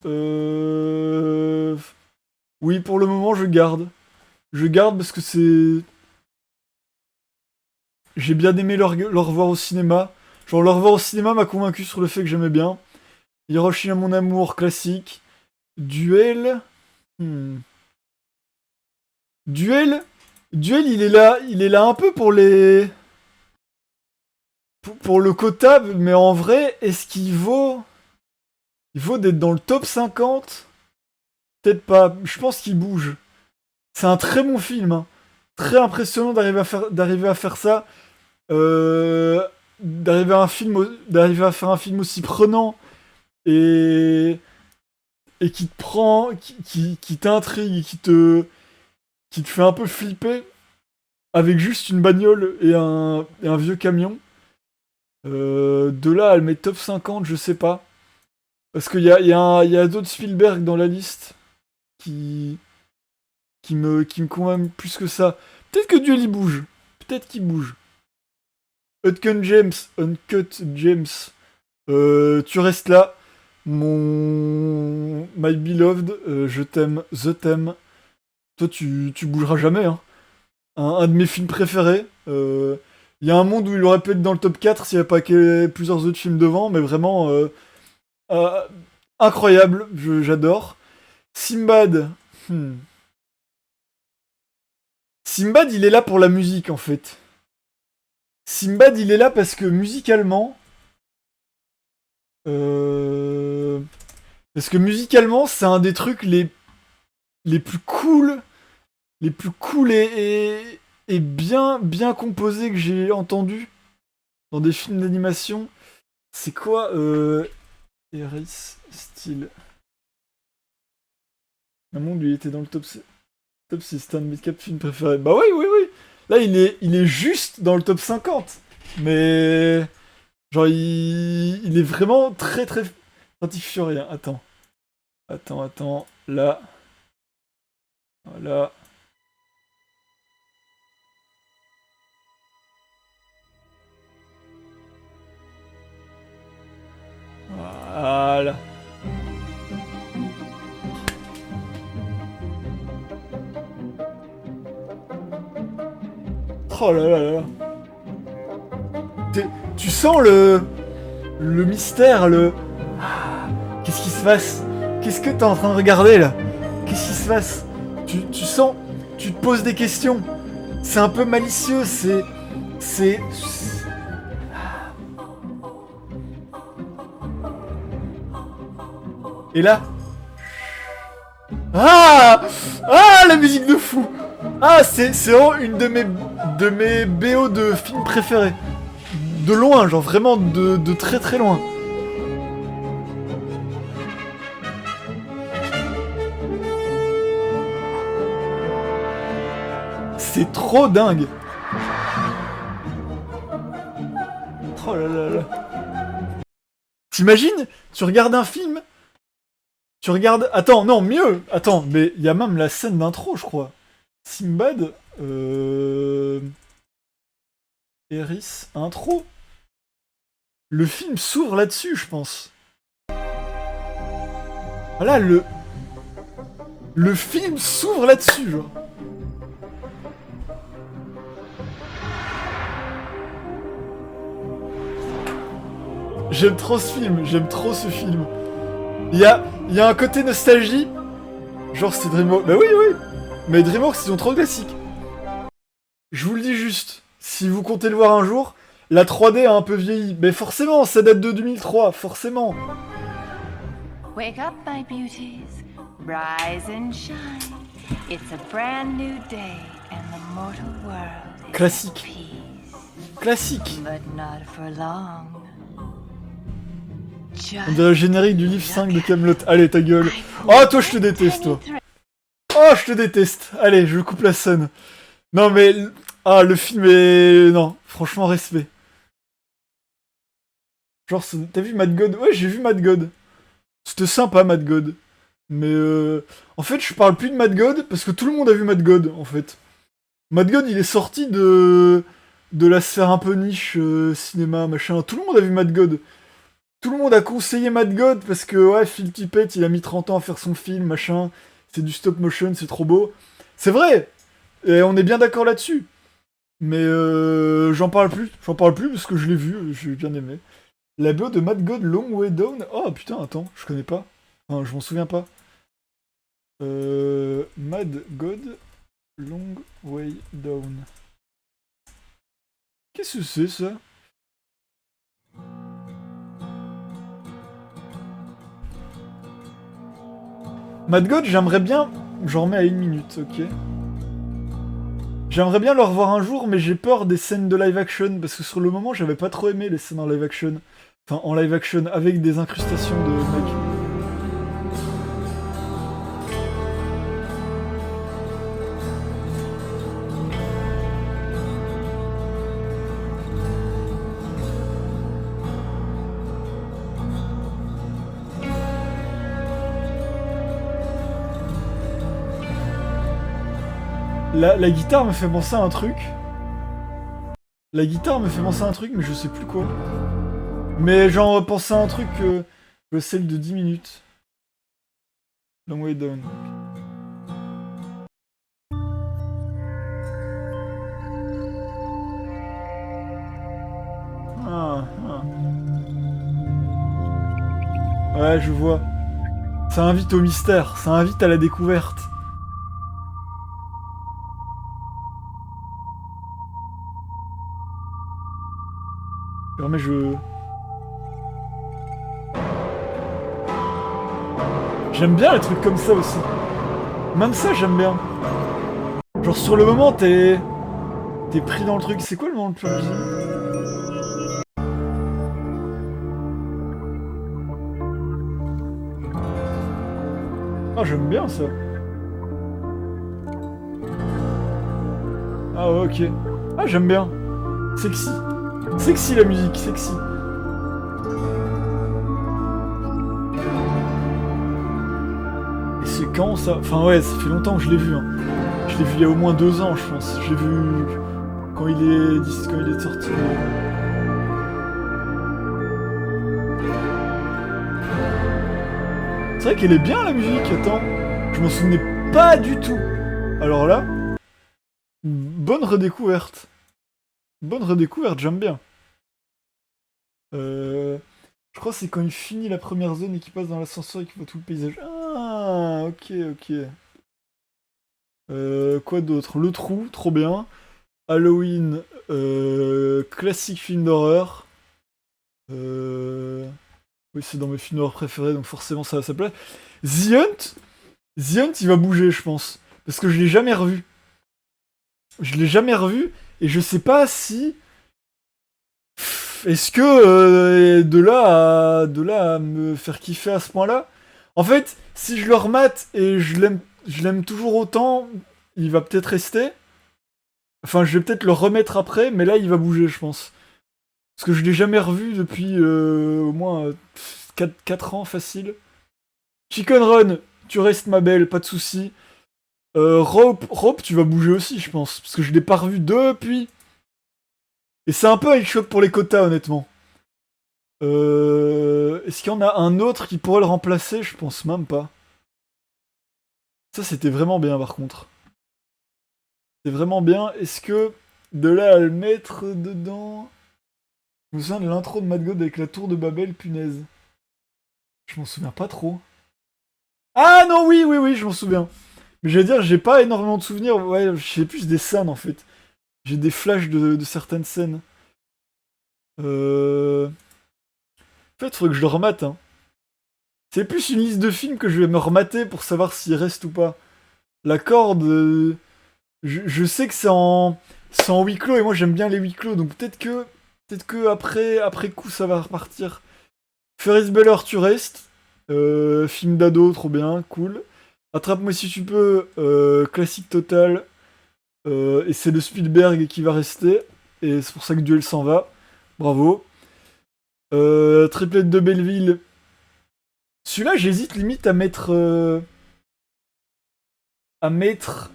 Euh... Oui, pour le moment, je garde. Je garde parce que c'est. J'ai bien aimé le revoir au cinéma. Genre, le revoir au cinéma m'a convaincu sur le fait que j'aimais bien. Hiroshima, mon amour, classique. Duel. Hmm. Duel. Duel, il est là un peu pour les. Pour le quota, mais en vrai, est-ce qu'il vaut. Il vaut d'être dans le top 50? Peut-être pas. Je pense qu'il bouge. C'est un très bon film, hein. Très impressionnant d'arriver à faire ça. D'arriver à faire un film aussi prenant et et qui te prend, qui t'intrigue et qui te fait un peu flipper avec juste une bagnole et un vieux camion. De là à le mettre top 50, je sais pas. Parce qu'il y a d'autres Spielberg dans la liste qui, qui me convainc plus que ça. Peut-être que Duel y bouge. Peut-être qu'il bouge. Uncut James. Tu restes là. Mon My Beloved, je t'aime, Toi, tu bougeras jamais, hein. Un de mes films préférés. Il y a un monde où il aurait pu être dans le top 4 s'il n'y avait pas plusieurs autres films devant, mais vraiment euh, incroyable, j'adore. Simbad. Simbad, il est là pour la musique, en fait. Simbad, il est là parce que musicalement... Parce que musicalement, c'est un des trucs les plus cool, et bien composés que j'ai entendu dans des films d'animation. C'est quoi Eris Style. Un monde où il était dans le top 6. C'est un de mes 4 films préférés. Bah oui. Là, il est juste dans le top 50. Mais... Genre, il est vraiment très rien. Attends. Là. Voilà. Voilà. Oh là là là. Tu sens le mystère, Qu'est-ce qui se passe? Qu'est-ce que t'es en train de regarder là? Qu'est-ce qui se passe? Tu sens, tu te poses des questions. C'est un peu malicieux, c'est... Et là... Ah, la musique de fou. C'est vraiment une de mes BO de films préférés. De loin, genre vraiment de très loin. C'est trop dingue. Oh là là là. T'imagines? Tu regardes un film. Tu regardes... Attends, non, mieux. Attends, mais il y a même la scène d'intro, je crois. Simbad. Eris. Intro. Le film s'ouvre là-dessus, je pense. Voilà, le film s'ouvre là-dessus, genre. J'aime trop ce film, Il y a un côté nostalgie. Genre, c'est DreamWorks. Bah oui. Mais DreamWorks, ils ont trop de classiques. Je vous le dis juste, si vous comptez le voir un jour, la 3D a un peu vieilli. Mais forcément, ça date de 2003, forcément. Wake up, my beauties. Rise and shine. It's a brand new day and the mortal world is Classique. Classique. But not for long. On dirait le générique du livre 5 de Camelot. Allez, ta gueule. Oh, toi, je te déteste, toi. Oh, je te déteste. Allez, je coupe la scène. Non, mais... le film est... Non, franchement, respect. Genre, t'as vu Mad God? Ouais, j'ai vu Mad God. C'était sympa, Mad God. Mais en fait, je parle plus de Mad God parce que tout le monde a vu Mad God, en fait. Mad God, il est sorti de la sphère un peu niche, cinéma, machin. Tout le monde a vu Mad God. Tout le monde a conseillé Mad God parce que, ouais, Phil Tippett, il a mis 30 ans à faire son film, machin. C'est du stop motion, c'est trop beau. C'est vrai! Et on est bien d'accord là-dessus. Mais j'en parle plus parce que je l'ai vu, j'ai bien aimé. La BO de Mad God Long Way Down. Oh putain, attends, je connais pas. Enfin, je m'en souviens pas. Mad God Long Way Down. Qu'est-ce que c'est ça? Mad God, j'aimerais bien... J'en remets à 1 minute, ok. J'aimerais bien le revoir un jour, mais j'ai peur des scènes de live action, parce que sur le moment, j'avais pas trop aimé les scènes en live action. Enfin, en live action, avec des incrustations de mecs. La guitare me fait penser à un truc. La guitare me fait penser à un truc, mais je sais plus quoi. Mais genre, penser à un truc, celle de 10 minutes. Long way down. Ah. Ouais, je vois. Ça invite au mystère, ça invite à la découverte. Alors, mais j'aime bien les trucs comme ça aussi. Même ça, j'aime bien. Genre, sur le moment, t'es pris dans le truc. C'est quoi le moment de la musique? Ah, j'aime bien ça. Ah, ouais, ok. Ah, j'aime bien. Sexy. Sexy la musique, sexy. Et c'est quand ça? Enfin, ouais, ça fait longtemps que je l'ai vu. Hein. Je l'ai vu il y a au moins 2 ans, je pense. Je l'ai vu quand il est sorti. C'est vrai qu'elle est bien la musique, attends. Je m'en souvenais pas du tout. Alors là, bonne redécouverte. Bonne redécouverte, j'aime bien. Je crois que c'est quand il finit la première zone et qu'il passe dans l'ascenseur et qu'il voit tout le paysage. Ah, ok, ok. Quoi d'autre? Le Trou, trop bien. Halloween, classique film d'horreur. Oui, c'est dans mes films d'horreur préférés, donc forcément ça plaît. The Hunt, il va bouger, je pense. Parce que je l'ai jamais revu. Je l'ai jamais revu, et je sais pas si... Est-ce que de là à me faire kiffer à ce point-là? En fait, si je le remate et je l'aime toujours autant, il va peut-être rester. Enfin, je vais peut-être le remettre après, mais là, il va bouger, je pense. Parce que je l'ai jamais revu depuis au moins 4 ans, facile. Chicken Run, tu restes ma belle, pas de soucis. Rope, tu vas bouger aussi, je pense. Parce que je l'ai pas revu depuis. Et c'est un peu un choc pour les quotas, honnêtement. Est-ce qu'il y en a un autre qui pourrait le remplacer? Je pense même pas. Ça, c'était vraiment bien, par contre. C'est vraiment bien. Est-ce que de là à le mettre dedans... Je me souviens de l'intro de Mad God avec la tour de Babel, punaise. Je m'en souviens pas trop. Ah non, oui, je m'en souviens. Mais j'allais dire, j'ai pas énormément de souvenirs. Ouais, j'ai plus des scènes, en fait. J'ai des flashs de certaines scènes. En fait, il faudrait que je le remate, hein. C'est plus une liste de films que je vais me remater pour savoir s'il reste ou pas. La corde, je sais que c'est en huis clos et moi j'aime bien les huis clos, donc peut-être que après coup ça va repartir. Ferris Bueller, tu restes. Film d'ado, trop bien, cool. Attrape-moi si tu peux, classique total. Et c'est le Spielberg qui va rester. Et c'est pour ça que Duel s'en va. Bravo. Triplette de Belleville. Celui-là, j'hésite limite à mettre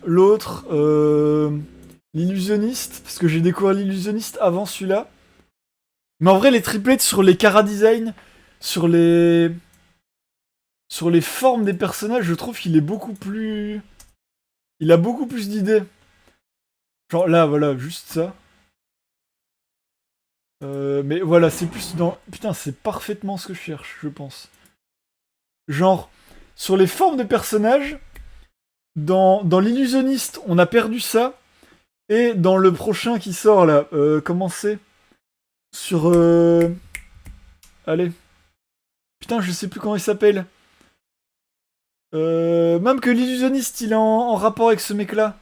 l'autre, l'illusionniste, parce que j'ai découvert l'illusionniste avant celui-là. Mais en vrai, les triplettes sur les chara-design, sur les formes des personnages, je trouve qu'il est beaucoup plus... Il a beaucoup plus d'idées. Genre là, voilà, juste ça. Mais voilà, c'est plus dans... Putain, c'est parfaitement ce que je cherche, je pense. Genre, sur les formes de personnages, dans l'illusionniste, on a perdu ça. Et dans le prochain qui sort là, comment c'est? Sur... Allez. Putain, je sais plus comment il s'appelle. Même que l'illusionniste, il est en rapport avec ce mec-là.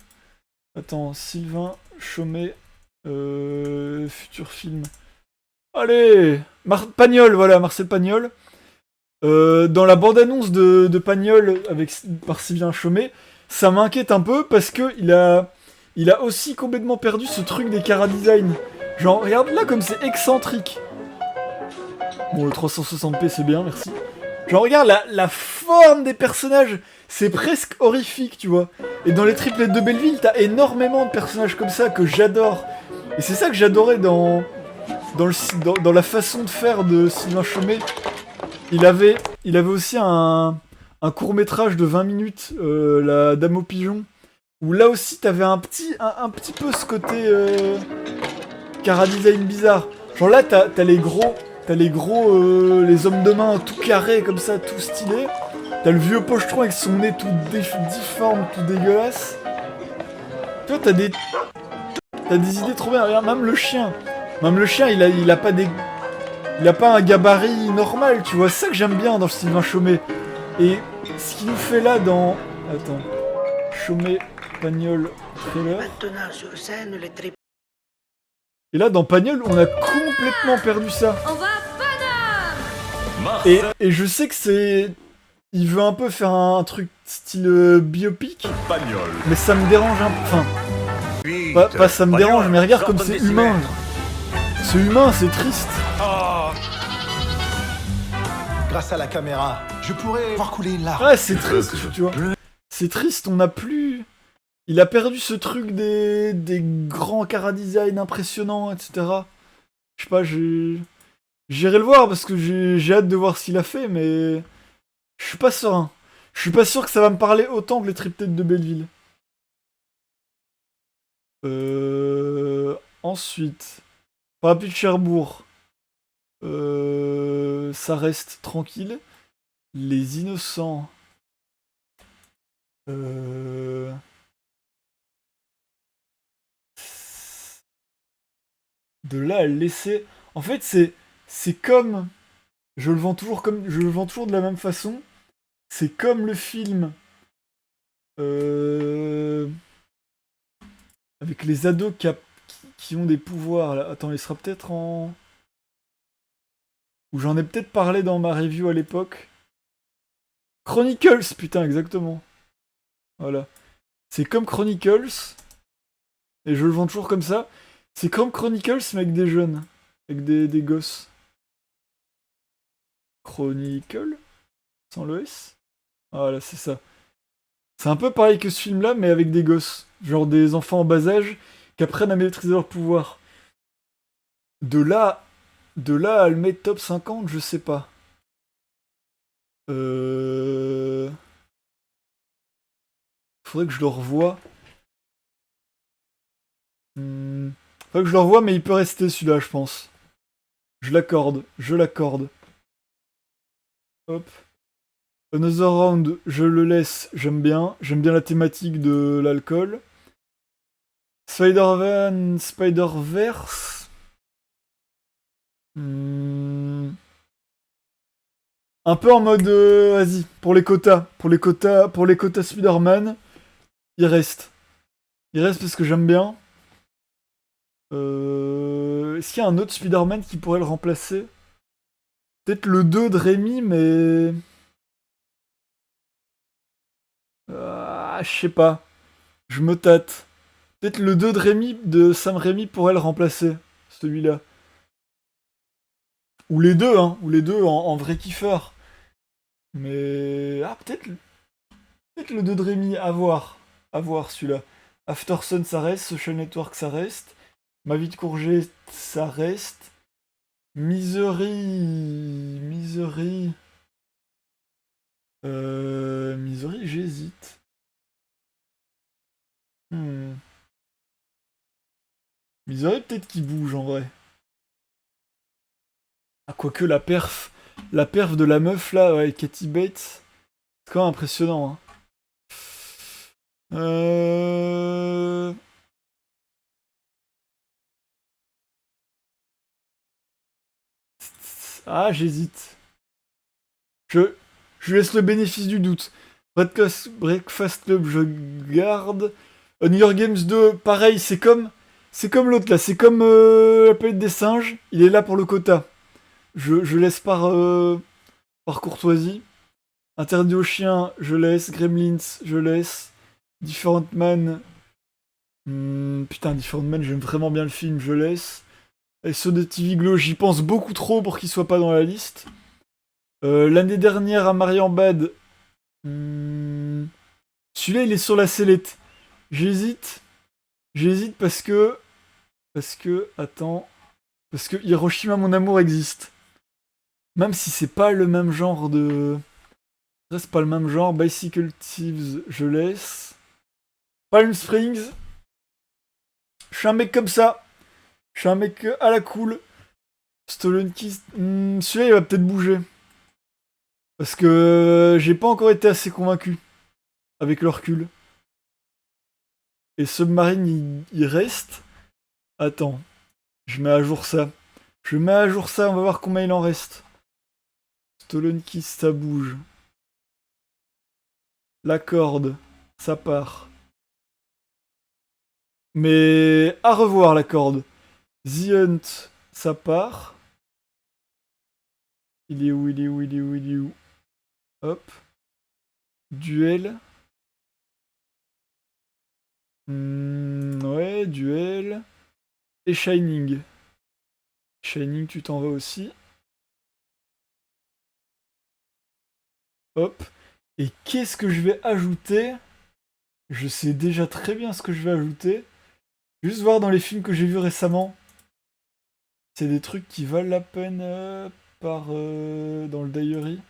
Attends, Sylvain Chaumet. Futur film. Allez, Pagnol, voilà, Marcel Pagnol. Dans la bande-annonce de Pagnol par Sylvain Chaumet, ça m'inquiète un peu parce que il a aussi complètement perdu ce truc des chara-design. Genre, regarde là comme c'est excentrique. Bon, le 360p c'est bien, merci. Genre, regarde, la forme des personnages, c'est presque horrifique, tu vois. Et dans les triplettes de Belleville, t'as énormément de personnages comme ça que j'adore. Et c'est ça que j'adorais dans la façon de faire de Sylvain Chomet. Il avait aussi un court-métrage de 20 minutes, La Dame au Pigeon, où là aussi t'avais un petit peu ce côté chara-design bizarre. Genre là, t'as les gros, les hommes de main tout carrés comme ça, tout stylés. T'as le vieux pochetron avec son nez tout difforme, tout dégueulasse. Tu vois, t'as des idées trop bien. Regarde, même le chien, il a pas un gabarit normal, tu vois. C'est ça que j'aime bien dans le Sylvain Chomet. Et ce qu'il nous fait là dans... Attends. Chomet, Pagnol, trailer. Maintenant sur scène, les tripes. Et là, dans Pagnol, on a complètement perdu ça. On va à Paname. Et je sais que c'est... Il veut un peu faire un truc style biopic. Pagnol. Mais ça me dérange un peu. Enfin, pas ça me dérange, mais regarde comme c'est humain. C'est humain, c'est triste. Grâce à la caméra, je pourrais voir couler une larme. Ouais, c'est triste, tu vois. C'est triste, on n'a plus... Il a perdu ce truc des grands chara-design impressionnants, etc. Je sais pas, j'irai le voir parce que j'ai hâte de voir ce qu'il a fait, mais... Je suis pas serein. Je suis pas sûr que ça va me parler autant que les triplettes de Belleville. Ensuite... Parapluie de Cherbourg. Ça reste tranquille. Les Innocents... De là à le laisser... En fait, c'est comme... Je le vends toujours de la même façon. C'est comme le film... Avec les ados qui ont des pouvoirs. Là. Attends, il sera peut-être en... Ou j'en ai peut-être parlé dans ma review à l'époque. Chronicles, putain, exactement. Voilà. C'est comme Chronicles. Et je le vends toujours comme ça. C'est comme Chronicles, mais avec des jeunes. Avec des gosses. Chronicle sans le S. Voilà, c'est ça. C'est un peu pareil que ce film-là, mais avec des gosses. Genre des enfants en bas âge qui apprennent à maîtriser leur pouvoir. De là à le mettre top 50, je sais pas. Faudrait que je le revoie. Faudrait que je le revoie, mais il peut rester celui-là, je pense. Je l'accorde. Hop. Another Round, je le laisse, j'aime bien. J'aime bien la thématique de l'alcool. Spider-Verse. Un peu en mode, vas-y, pour les quotas Spider-Man, il reste. Il reste parce que j'aime bien. Est-ce qu'il y a un autre Spider-Man qui pourrait le remplacer? Peut-être le 2 de Rémi, mais... je sais pas. Je me tâte. Peut-être le 2 de Rémi, de Sam Raimi pourrait le remplacer. Celui-là. Ou les deux, hein. Ou les deux en vrai kiffeur. Mais... peut-être le 2 de Rémi, à voir. À voir celui-là. After Sun, ça reste. Social Network, ça reste. Ma vie de Courget, ça reste. Misery, j'hésite. Misery, peut-être qu'il bouge en vrai. Quoique la perf de la meuf là, ouais, Katy Bates, c'est quand même impressionnant. Hein. J'hésite. Je laisse le bénéfice du doute. Breakfast Club, je garde. New York Games 2, pareil, c'est comme l'autre là, c'est comme la planète des singes, il est là pour le quota. Je laisse par courtoisie. Interdit aux chiens, je laisse. Gremlins, je laisse. Different Man. Different Man, j'aime vraiment bien le film, je laisse. Et ceux de TV Glow, j'y pense beaucoup trop pour qu'ils soient pas dans la liste. L'année dernière à Marienbad. Celui-là, il est sur la sellette. J'hésite. J'hésite parce que... Attends. Parce que Hiroshima, mon amour, existe. Même si c'est pas le même genre de... C'est pas le même genre. Bicycle Thieves, je laisse. Palm Springs. Je suis un mec comme ça. Je suis un mec à la cool. Stolen Kiss. Celui-là, il va peut-être bouger. Parce que j'ai pas encore été assez convaincu. Avec le recul. Et Submarine, il reste. Attends. Je mets à jour ça. On va voir combien il en reste. Stolen Kiss, ça bouge. La corde, ça part. Mais à revoir la corde. The Hunt, ça part. Il est où? Hop. Duel. Ouais, Duel. Et Shining. Shining, tu t'en vas aussi. Hop. Et qu'est-ce que je vais ajouter? Je sais déjà très bien ce que je vais ajouter. Juste voir dans les films que j'ai vus récemment. C'est des trucs qui valent la peine dans le diary.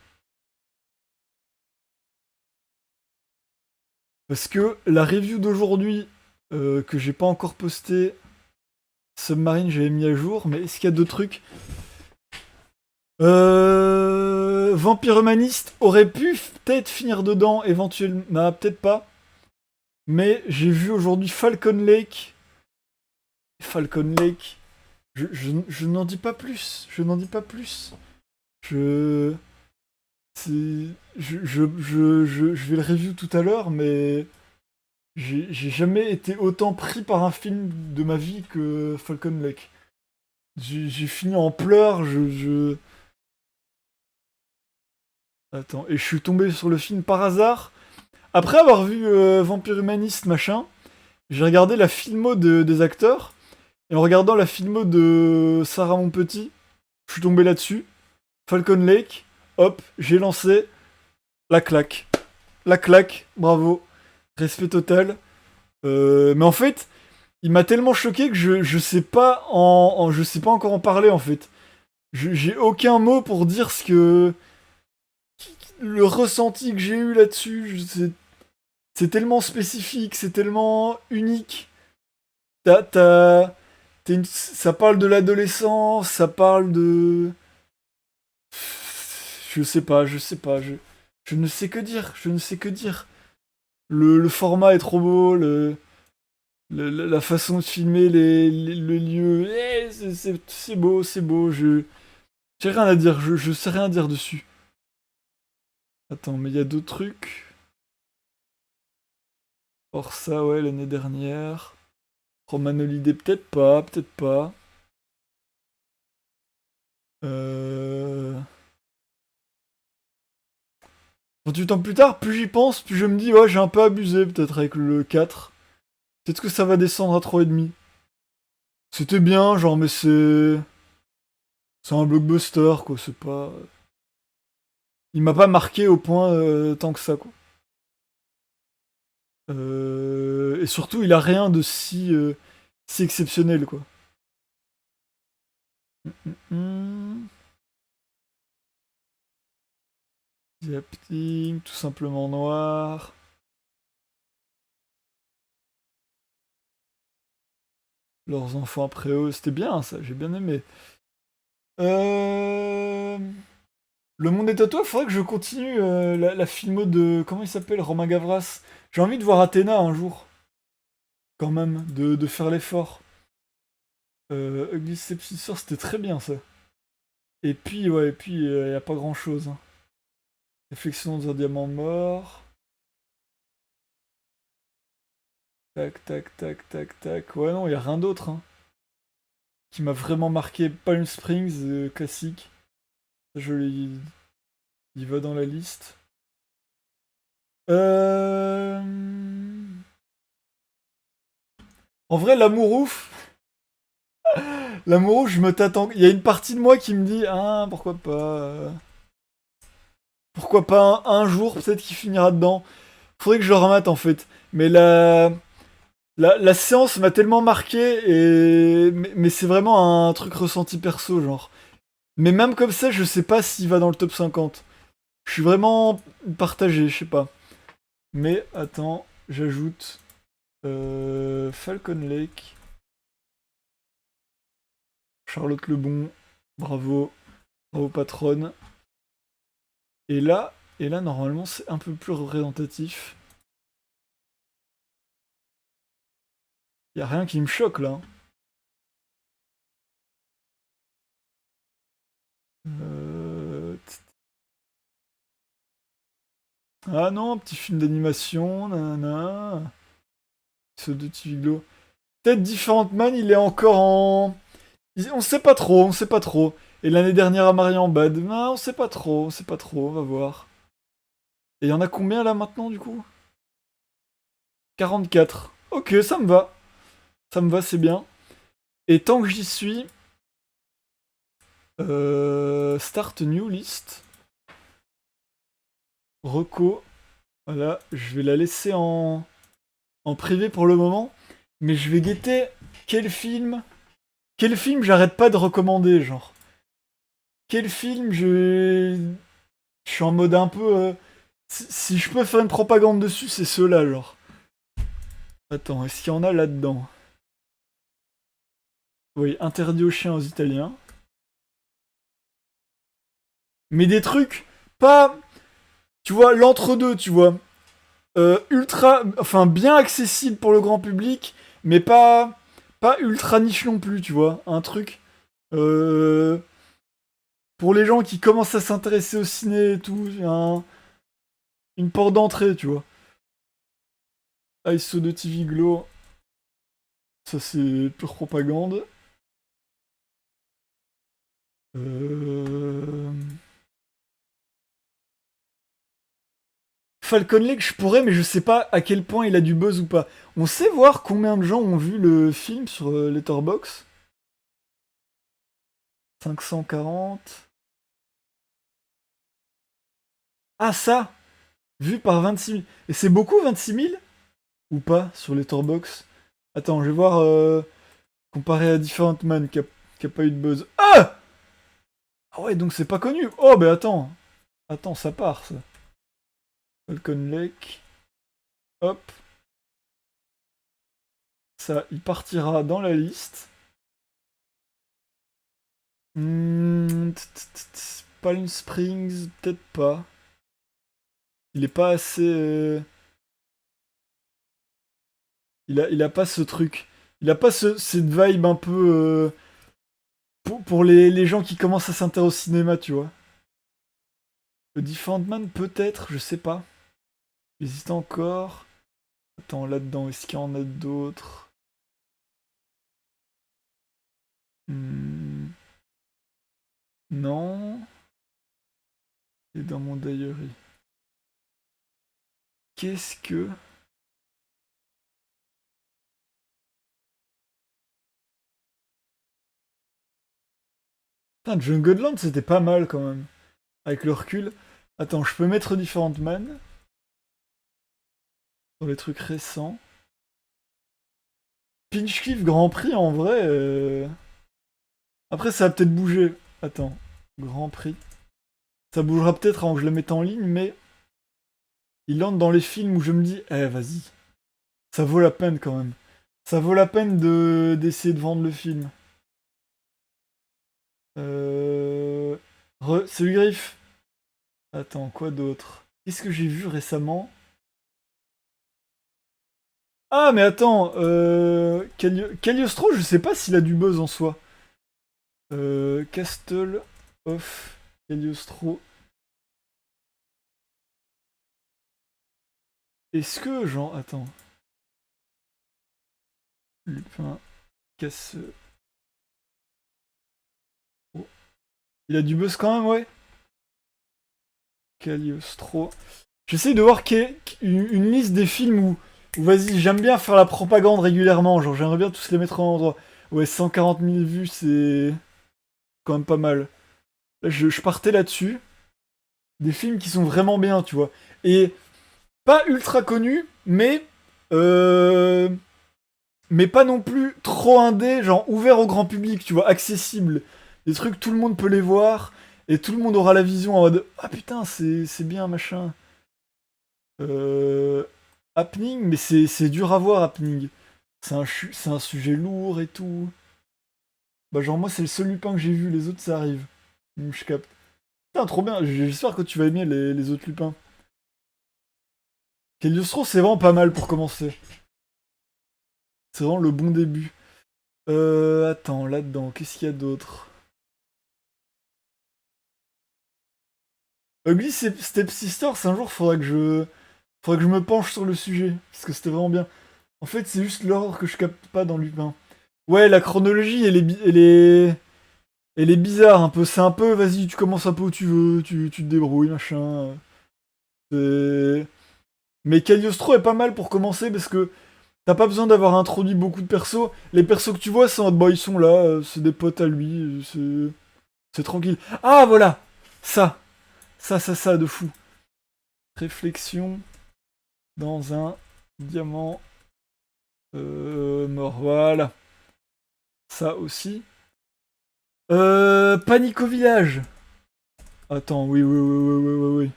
Parce que la review d'aujourd'hui, que j'ai pas encore postée, Submarine, j'avais mis à jour, mais est-ce qu'il y a d'autres trucs? Vampire Humaniste aurait pu peut-être finir dedans, éventuellement. Bah, peut-être pas. Mais j'ai vu aujourd'hui Falcon Lake. Falcon Lake. Je n'en dis pas plus. Je n'en dis pas plus. Je vais le review tout à l'heure, mais j'ai jamais été autant pris par un film de ma vie que Falcon Lake. J'ai fini en pleurs, Attends, et je suis tombé sur le film par hasard. Après avoir vu Vampire Humaniste, machin, j'ai regardé la filmo des acteurs, et en regardant la filmo de Sarah Monpetit, je suis tombé là-dessus. Falcon Lake, hop, j'ai lancé la claque. La claque, bravo. Respect total. Mais en fait, il m'a tellement choqué que je sais pas je sais pas encore en parler en fait. J'ai aucun mot pour dire ce que le ressenti que j'ai eu là-dessus. C'est tellement spécifique, c'est tellement unique. Ça parle de l'adolescence, ça parle de... Je sais pas, je ne sais que dire, Le format est trop beau, la façon de filmer le lieu, c'est beau, j'ai rien à dire, je sais rien dire dessus. Attends, mais il y a d'autres trucs. Or ça, ouais, l'année dernière. Roman Holiday, peut-être pas. 28 ans plus tard, plus j'y pense, plus je me dis, ouais, j'ai un peu abusé peut-être avec le 4. Peut-être que ça va descendre à 3,5. C'était bien, genre, mais c'est... C'est un blockbuster, quoi, c'est pas... Il m'a pas marqué au point tant que ça, quoi. Et surtout, il a rien de si exceptionnel, quoi. Zapping, tout simplement noir. Leurs enfants après eux, c'était bien ça, j'ai bien aimé. Le monde est à toi, faudrait que je continue la filmo de... Comment il s'appelle? Romain Gavras. J'ai envie de voir Athéna un jour. Quand même, de faire l'effort. Ugly Stepsister, c'était très bien ça. Et puis, ouais, y a pas grand chose. Hein. Réflexion dans un diamant mort. Tac. Ouais, non, y a rien d'autre. Hein. Qui m'a vraiment marqué. Palm Springs, classique. Il va dans la liste. En vrai, l'amour ouf. L'amour ouf, je me t'attends. Il y a une partie de moi qui me dit, ah, pourquoi pas. Pourquoi pas un jour, peut-être qu'il finira dedans. Faudrait que je le remate en fait. Mais la séance m'a tellement marqué, mais c'est vraiment un truc ressenti perso, genre. Mais même comme ça, je sais pas s'il va dans le top 50. Je suis vraiment partagé, je sais pas. Mais attends, j'ajoute Falcon Lake. Charlotte Lebon, bravo. Bravo patronne. Et là normalement c'est un peu plus représentatif. Y a rien qui me choque là. Ah non, petit film d'animation, nanana. Ce de Tiviglo. Peut-être Different Man, il est encore en... On sait pas trop, on sait pas trop. Et l'année dernière à Marian Bad, non, on sait pas trop, on sait pas trop, on va voir. Et il y en a combien là maintenant du coup? 44. Ok, ça me va. Ça me va, c'est bien. Et tant que j'y suis, start new list. Reco. Voilà, je vais la laisser en privé pour le moment. Mais je vais guetter quel film. Quel film j'arrête pas de recommander, genre. Quel film je suis en mode un peu. Si je peux faire une propagande dessus, c'est ceux-là, genre. Attends, est-ce qu'il y en a là-dedans? Oui, interdit aux chiens aux Italiens. Mais des trucs pas. Tu vois, l'entre-deux, tu vois. Ultra. Enfin, bien accessible pour le grand public, mais pas ultra niche non plus, tu vois. Un truc. Euh, pour les gens qui commencent à s'intéresser au ciné et tout, une porte d'entrée, tu vois. ISO de TV Glow. Ça, c'est pure propagande. Euh... Falcon Lake, je pourrais, mais je sais pas à quel point il a du buzz ou pas. On sait voir combien de gens ont vu le film sur Letterboxd? 540. Ah, ça! Vu par 26 000. Et c'est beaucoup, 26 000? Ou pas, sur Letterboxd? Attends, je vais voir, comparé à Different Man, qui a pas eu de buzz. Ah! Ah ouais, donc c'est pas connu. Oh, mais attends. Attends, ça part, ça. Falcon Lake. Hop. Ça, il partira dans la liste. Palm Springs, peut-être pas. Il est pas assez. Il a pas ce truc. Il a pas cette vibe un peu. Pour les gens qui commencent à s'intéresser au cinéma, tu vois. Le Different Man, peut-être, je sais pas. J'hésite encore. Attends, là-dedans, est-ce qu'il y en a d'autres? Non. Et dans mon diary. Qu'est-ce que. Putain, Jungleland, c'était pas mal quand même. Avec le recul. Attends, je peux mettre Different Man dans les trucs récents. Pinchcliff Grand Prix, en vrai. Après, ça va peut-être bouger. Attends. Grand Prix. Ça bougera peut-être avant que je le mette en ligne, mais. Il entre dans les films où je me dis, eh, vas-y. Ça vaut la peine quand même. Ça vaut la peine d'essayer de vendre le film. Salut Griff. Attends, quoi d'autre? Qu'est-ce que j'ai vu récemment? Ah, mais attends, Cagliostro, je sais pas s'il a du buzz en soi. Castle of Cagliostro. Est-ce que, genre, attends. Lupin, casse. Oh. Il a du buzz quand même, ouais. Cagliostro. J'essaye de voir une liste des films où vas-y, j'aime bien faire la propagande régulièrement. Genre, j'aimerais bien tous les mettre en endroit. Ouais, 140 000 vues, c'est quand même pas mal. Là, je partais là-dessus. Des films qui sont vraiment bien, tu vois. Et pas ultra connus, euh, mais pas non plus trop indé, genre ouvert au grand public, tu vois, accessible. Des trucs, tout le monde peut les voir, et tout le monde aura la vision en mode ah putain, c'est bien, machin. Euh, Happening, mais c'est dur à voir, Happening. C'est un sujet lourd et tout. Bah, genre, moi, c'est le seul Lupin que j'ai vu, les autres, ça arrive. Je capte. Putain, trop bien, j'espère que tu vas aimer les autres Lupins. Cagliostro, c'est vraiment pas mal pour commencer. C'est vraiment le bon début. Attends, là-dedans, qu'est-ce qu'il y a d'autre? Ugly Stepsisters, un jour, faudrait que je me penche sur le sujet, parce que c'était vraiment bien. En fait, c'est juste l'ordre que je capte pas dans Lupin. Ouais, la chronologie, elle est bizarre un peu. C'est un peu, vas-y, tu commences un peu où tu veux, tu te débrouilles, machin. Mais Cagliostro est pas mal pour commencer, parce que t'as pas besoin d'avoir introduit beaucoup de persos. Les persos que tu vois, c'est en mode, bah, ils sont là, c'est des potes à lui, c'est tranquille. Ah, voilà! Ça! Ça, de fou. Réflexion dans un diamant mort. Voilà. Ça aussi. Panique au village. Attends, oui.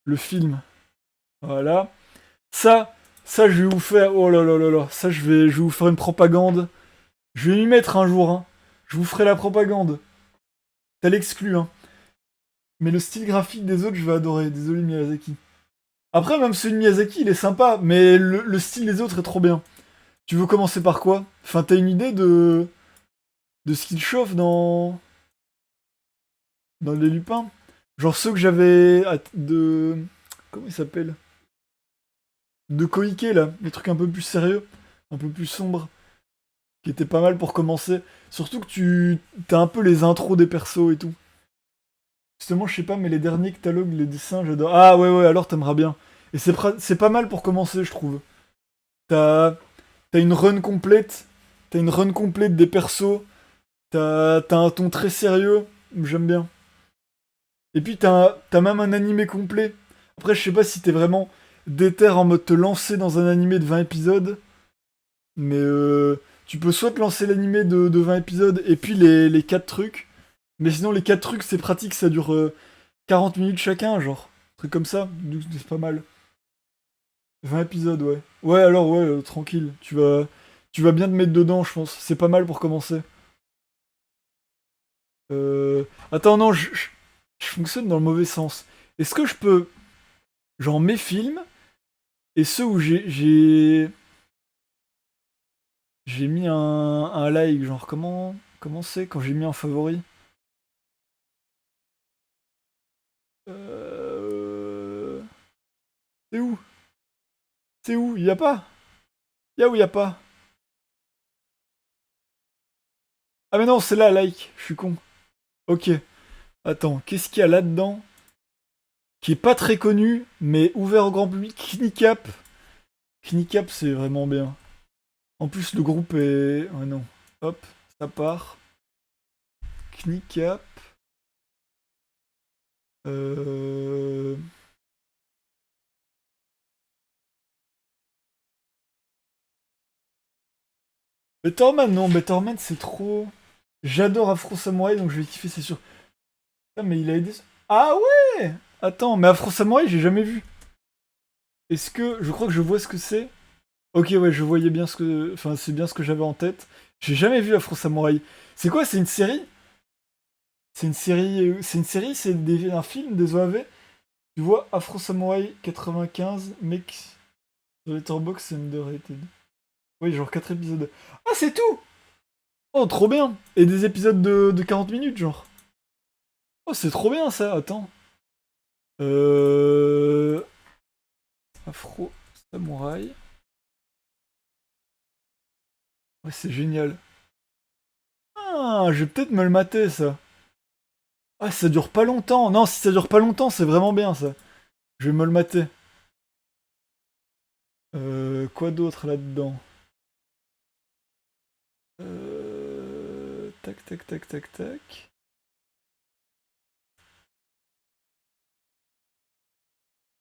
Le film. Voilà. Ça, ça, je vais vous faire. Oh là là là là. Ça, je vais vous faire une propagande. Je vais m'y mettre un jour, hein. Je vous ferai la propagande. T'as l'exclu, hein. Mais le style graphique des autres, je vais adorer. Désolé, Miyazaki. Après, même celui de Miyazaki, il est sympa, mais le style des autres est trop bien. Tu veux commencer par quoi? Enfin, t'as une idée de ce qu'il chauffe dans les Lupins? Genre ceux que j'avais de... Comment il s'appelle? De Koike, là. Les trucs un peu plus sérieux, un peu plus sombres, qui étaient pas mal pour commencer. Surtout que t'as un peu les intros des persos et tout. Justement, je sais pas, mais les derniers catalogues, les dessins, j'adore. Ah ouais, alors t'aimeras bien. Et c'est pas mal pour commencer, je trouve. T'as t'as une run complète. T'as une run complète des persos. T'as un ton très sérieux. J'aime bien. Et puis t'as même un animé complet. Après, je sais pas si t'es vraiment déter en mode te lancer dans un animé de 20 épisodes. Mais tu peux soit te lancer l'animé de 20 épisodes et puis les 4 trucs. Mais sinon, les 4 trucs, c'est pratique, ça dure 40 minutes chacun, genre. Un truc comme ça, donc c'est pas mal. 20 épisodes, ouais. Ouais, alors, ouais, tranquille. Tu vas bien te mettre dedans, je pense. C'est pas mal pour commencer. Attends, non, je fonctionne dans le mauvais sens. Est-ce que je peux, genre, mes films et ceux où j'ai mis un like, genre, comment c'est quand j'ai mis un favori? Euh... C'est où? C'est où? Y a pas? Y a ou y a pas? Ah mais non, c'est là, like. Je suis con. Ok. Attends, qu'est-ce qu'il y a là-dedans qui est pas très connu, mais ouvert au grand public? Kneecap. Kneecap, c'est vraiment bien. En plus, le groupe est... Oh non. Hop, ça part. Kneecap. Euh... Betterman, non, Betterman, c'est trop... J'adore Afro Samurai, donc je vais kiffer, c'est sûr. Ah, mais il a aidé... Ah ouais! Attends, mais Afro Samurai, j'ai jamais vu. Est-ce que... Je crois que je vois ce que c'est. Ok, ouais, je voyais bien ce que... Enfin, c'est bien ce que j'avais en tête. J'ai jamais vu Afro Samurai. C'est quoi, c'est une série? C'est une série... C'est une série, c'est un film, des OAV? Tu vois, Afro Samurai 95, mec... Sur Letterboxd, c'est underrated. Oui, genre 4 épisodes. Ah, c'est tout! Oh, trop bien! Et des épisodes de 40 minutes, genre. Oh, c'est trop bien, ça, attends. Euh... Afro Samurai. Ouais, c'est génial. Ah, je vais peut-être me le mater, ça. Ah, ça dure pas longtemps. Non, si ça dure pas longtemps, c'est vraiment bien, ça. Je vais me le mater. Quoi d'autre là-dedans? Tac.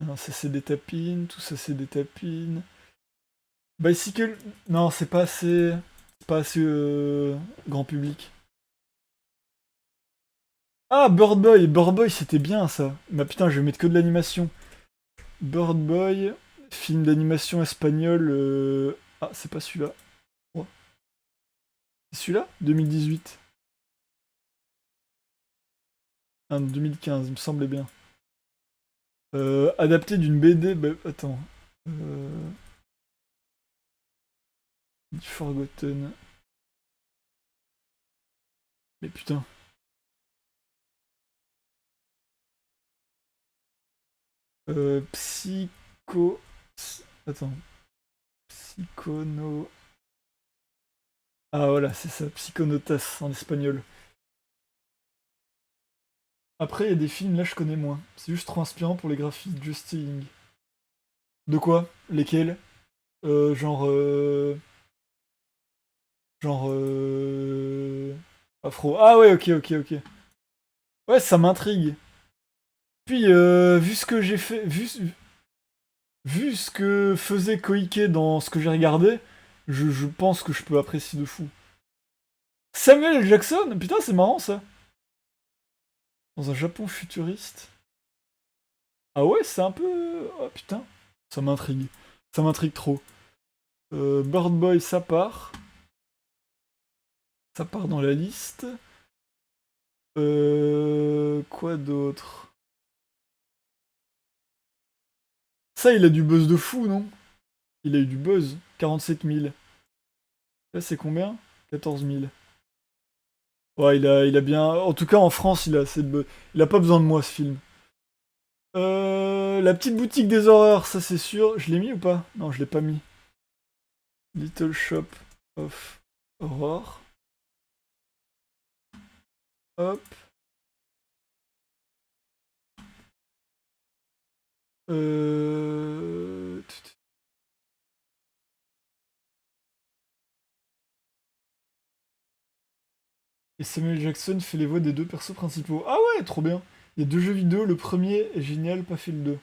Non, ça c'est des tapines, tout ça c'est des tapines. Bicycle... Non, c'est pas assez... C'est pas assez grand public. Ah, Bird Boy! Bird Boy, c'était bien, ça. Mais putain, je vais mettre que de l'animation. Bird Boy, film d'animation espagnol... Ah, c'est pas celui-là. Ouais. C'est celui-là? 2018. Ah, 2015, il me semblait bien. Adapté d'une BD... Bah, attends. Forgotten. Mais putain. Psycho... Attends. Psychono... Ah voilà, c'est ça, Psychonotas en espagnol. Après, il y a des films, là je connais moins. C'est juste trop inspirant pour les graphismes, Just Saying. De quoi? Lesquels? Genre... Genre... Afro. Ah ouais, ok. Ouais, ça m'intrigue. Puis, vu ce que j'ai fait... Vu ce que faisait Koike dans ce que j'ai regardé, je pense que je peux apprécier de fou. Samuel L. Jackson? Putain, c'est marrant ça. Dans un Japon futuriste. Ah ouais, c'est un peu... Oh putain, ça m'intrigue. Ça m'intrigue trop. Bird Boy, ça part. Ça part dans la liste. Quoi d'autre? Ça, il a du buzz de fou, non? Il a eu du buzz. 47 000. Là, c'est combien? 14 000. Ouais, il a bien... En tout cas, en France, il a assez de buzz. Il a pas besoin de moi, ce film. La petite boutique des horreurs, ça c'est sûr. Je l'ai mis ou pas? Non, je l'ai pas mis. Little Shop of Horror. Hop. Et Samuel Jackson fait les voix des deux persos principaux. Ah ouais, trop bien. Il y a deux jeux vidéo, le premier est génial, pas fait le 2.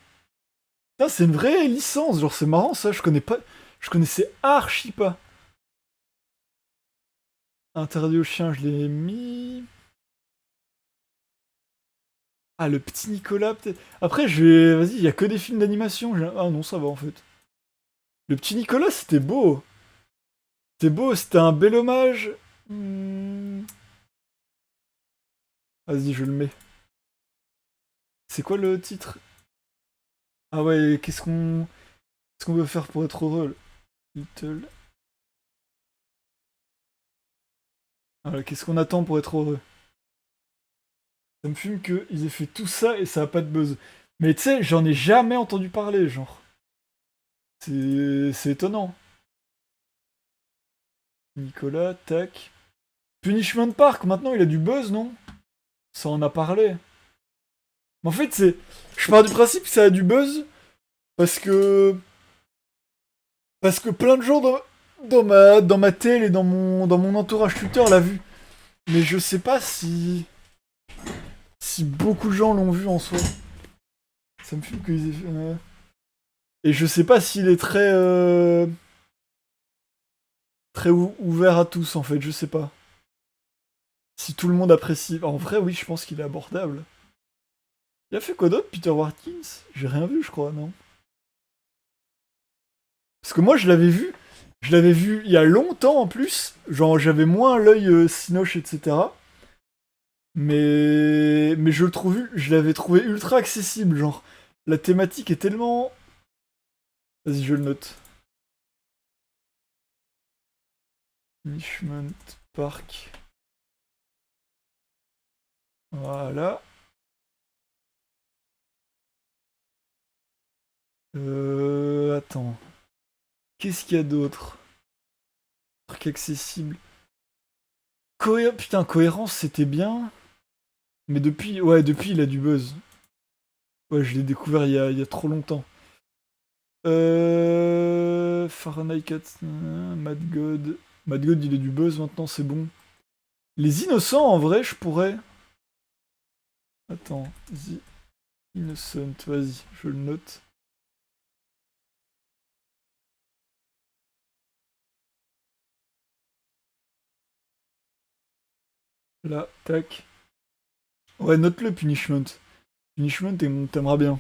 Putain, c'est une vraie licence, genre c'est marrant ça, je connais pas. Je connaissais archi pas. Interdit aux chiens, je l'ai mis. Ah, le petit Nicolas, peut-être. Après, je vais. Vas-y, il y a que des films d'animation. Ah non, ça va en fait. Le petit Nicolas, c'était beau. C'était beau, c'était un bel hommage. Vas-y, je le mets. C'est quoi le titre? Ah ouais, qu'est-ce qu'on veut faire pour être heureux? Little. Voilà, qu'est-ce qu'on attend pour être heureux? Ça me fume qu'ils aient fait tout ça et ça a pas de buzz. Mais tu sais, j'en ai jamais entendu parler, genre. C'est étonnant. Nicolas, tac. Punishment Park, maintenant il a du buzz, non? Ça en a parlé. Mais en fait, c'est. Je pars du principe que ça a du buzz parce que. Parce que plein de gens dans ma télé et dans mon entourage Twitter l'a vu. Mais je sais pas si beaucoup de gens l'ont vu en soi. Ça me fume qu'ils aient fait. Et je sais pas s'il est très. Très ouvert à tous en fait, je sais pas. Si tout le monde apprécie. En vrai, oui, je pense qu'il est abordable. Il a fait quoi d'autre, Peter Watkins? J'ai rien vu, je crois, non? Parce que moi, je l'avais vu. Je l'avais vu il y a longtemps en plus. Genre, j'avais moins l'œil Cinoche, etc. Mais je le trouve, je l'avais trouvé ultra accessible. Genre, la thématique est tellement. Vas-y, je le note. Punishment Park. Voilà. Attends. Qu'est-ce qu'il y a d'autre? Truc accessible. Putain, cohérence, c'était bien. Mais depuis, ouais, depuis, il a du buzz. Ouais, je l'ai découvert il y a trop longtemps. Fahrenheit 4, Mad God. Mad God, il a du buzz maintenant, c'est bon. Les Innocents, en vrai, je pourrais. Attends, The Innocent, vas-y, je le note. Là, tac. Ouais, note-le, Punishment. Punishment, t'aimeras bien.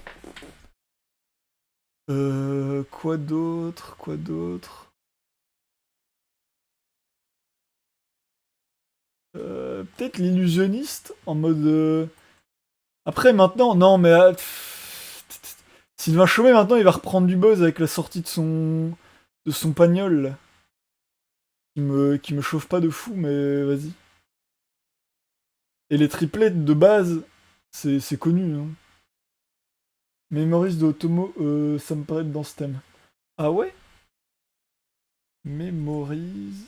Quoi d'autre? Quoi d'autre? Peut-être l'illusionniste, en mode... Après, maintenant, non, mais... Sylvain Chomet, maintenant, il va reprendre du buzz avec la sortie de son pagnol, là. Qui me chauffe pas de fou, mais vas-y. Et les triplets de base, c'est connu, hein. Memories de Otomo, ça me paraît être dans ce thème. Ah ouais? Memories...